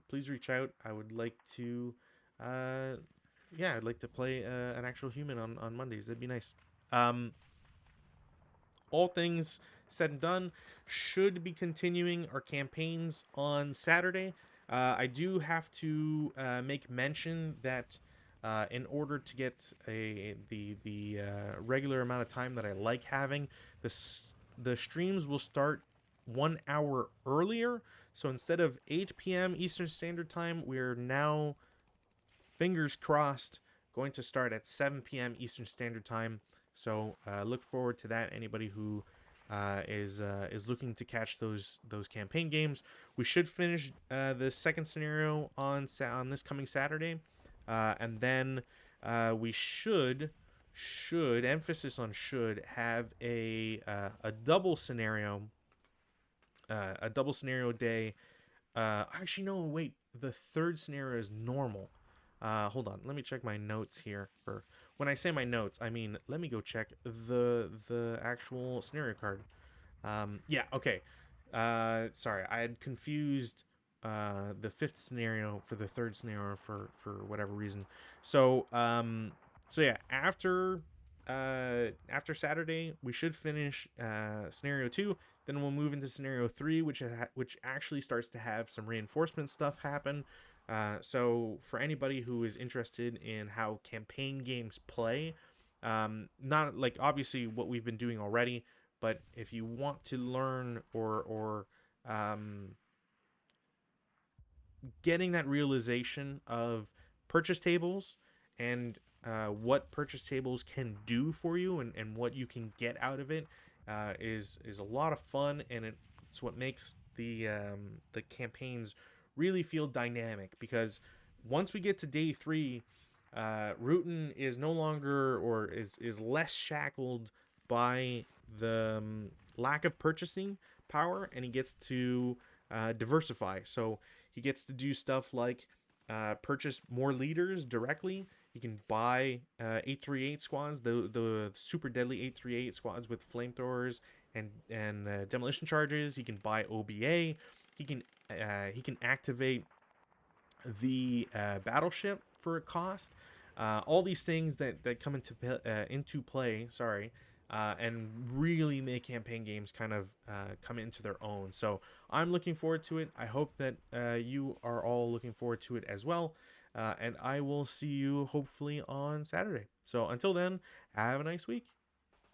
please reach out. I would like to, yeah, I'd like to play an actual human on Mondays. That'd be nice. All things said and done, should be continuing our campaigns on Saturday. I do have to make mention that in order to get the regular amount of time that I like having, the streams will start 1 hour earlier. So instead of 8 p.m. Eastern Standard Time, we're now, fingers crossed, going to start at 7 p.m. Eastern Standard Time. So look forward to that. Anybody who is looking to catch those campaign games, we should finish the second scenario on this coming Saturday, and then we should emphasis on should have a double scenario day. Actually, no, wait. The third scenario is normal. Hold on. Let me check my notes here. For when I say my notes, I mean let me go check the actual scenario card. Yeah. Okay. Sorry, I had confused the fifth scenario for the third scenario for whatever reason. So so yeah, after Saturday, we should finish scenario 2. Then we'll move into scenario 3, which actually starts to have some reinforcement stuff happen. So for anybody who is interested in how campaign games play, not like obviously what we've been doing already, but if you want to learn or getting that realization of purchase tables and what purchase tables can do for you and what you can get out of it is a lot of fun, and it's what makes the campaigns really feel dynamic, because once we get to day 3, Rutan is no longer, or is less shackled by the lack of purchasing power, and he gets to diversify. So he gets to do stuff like purchase more leaders directly. He can buy 838 squads, the super deadly 838 squads with flamethrowers and demolition charges. He can buy OBA. He can activate the battleship for a cost. All these things that come into play. Sorry. And really make campaign games kind of come into their own. So I'm looking forward to it. I hope that you are all looking forward to it as well. And I will see you hopefully on Saturday. So until then, have a nice week.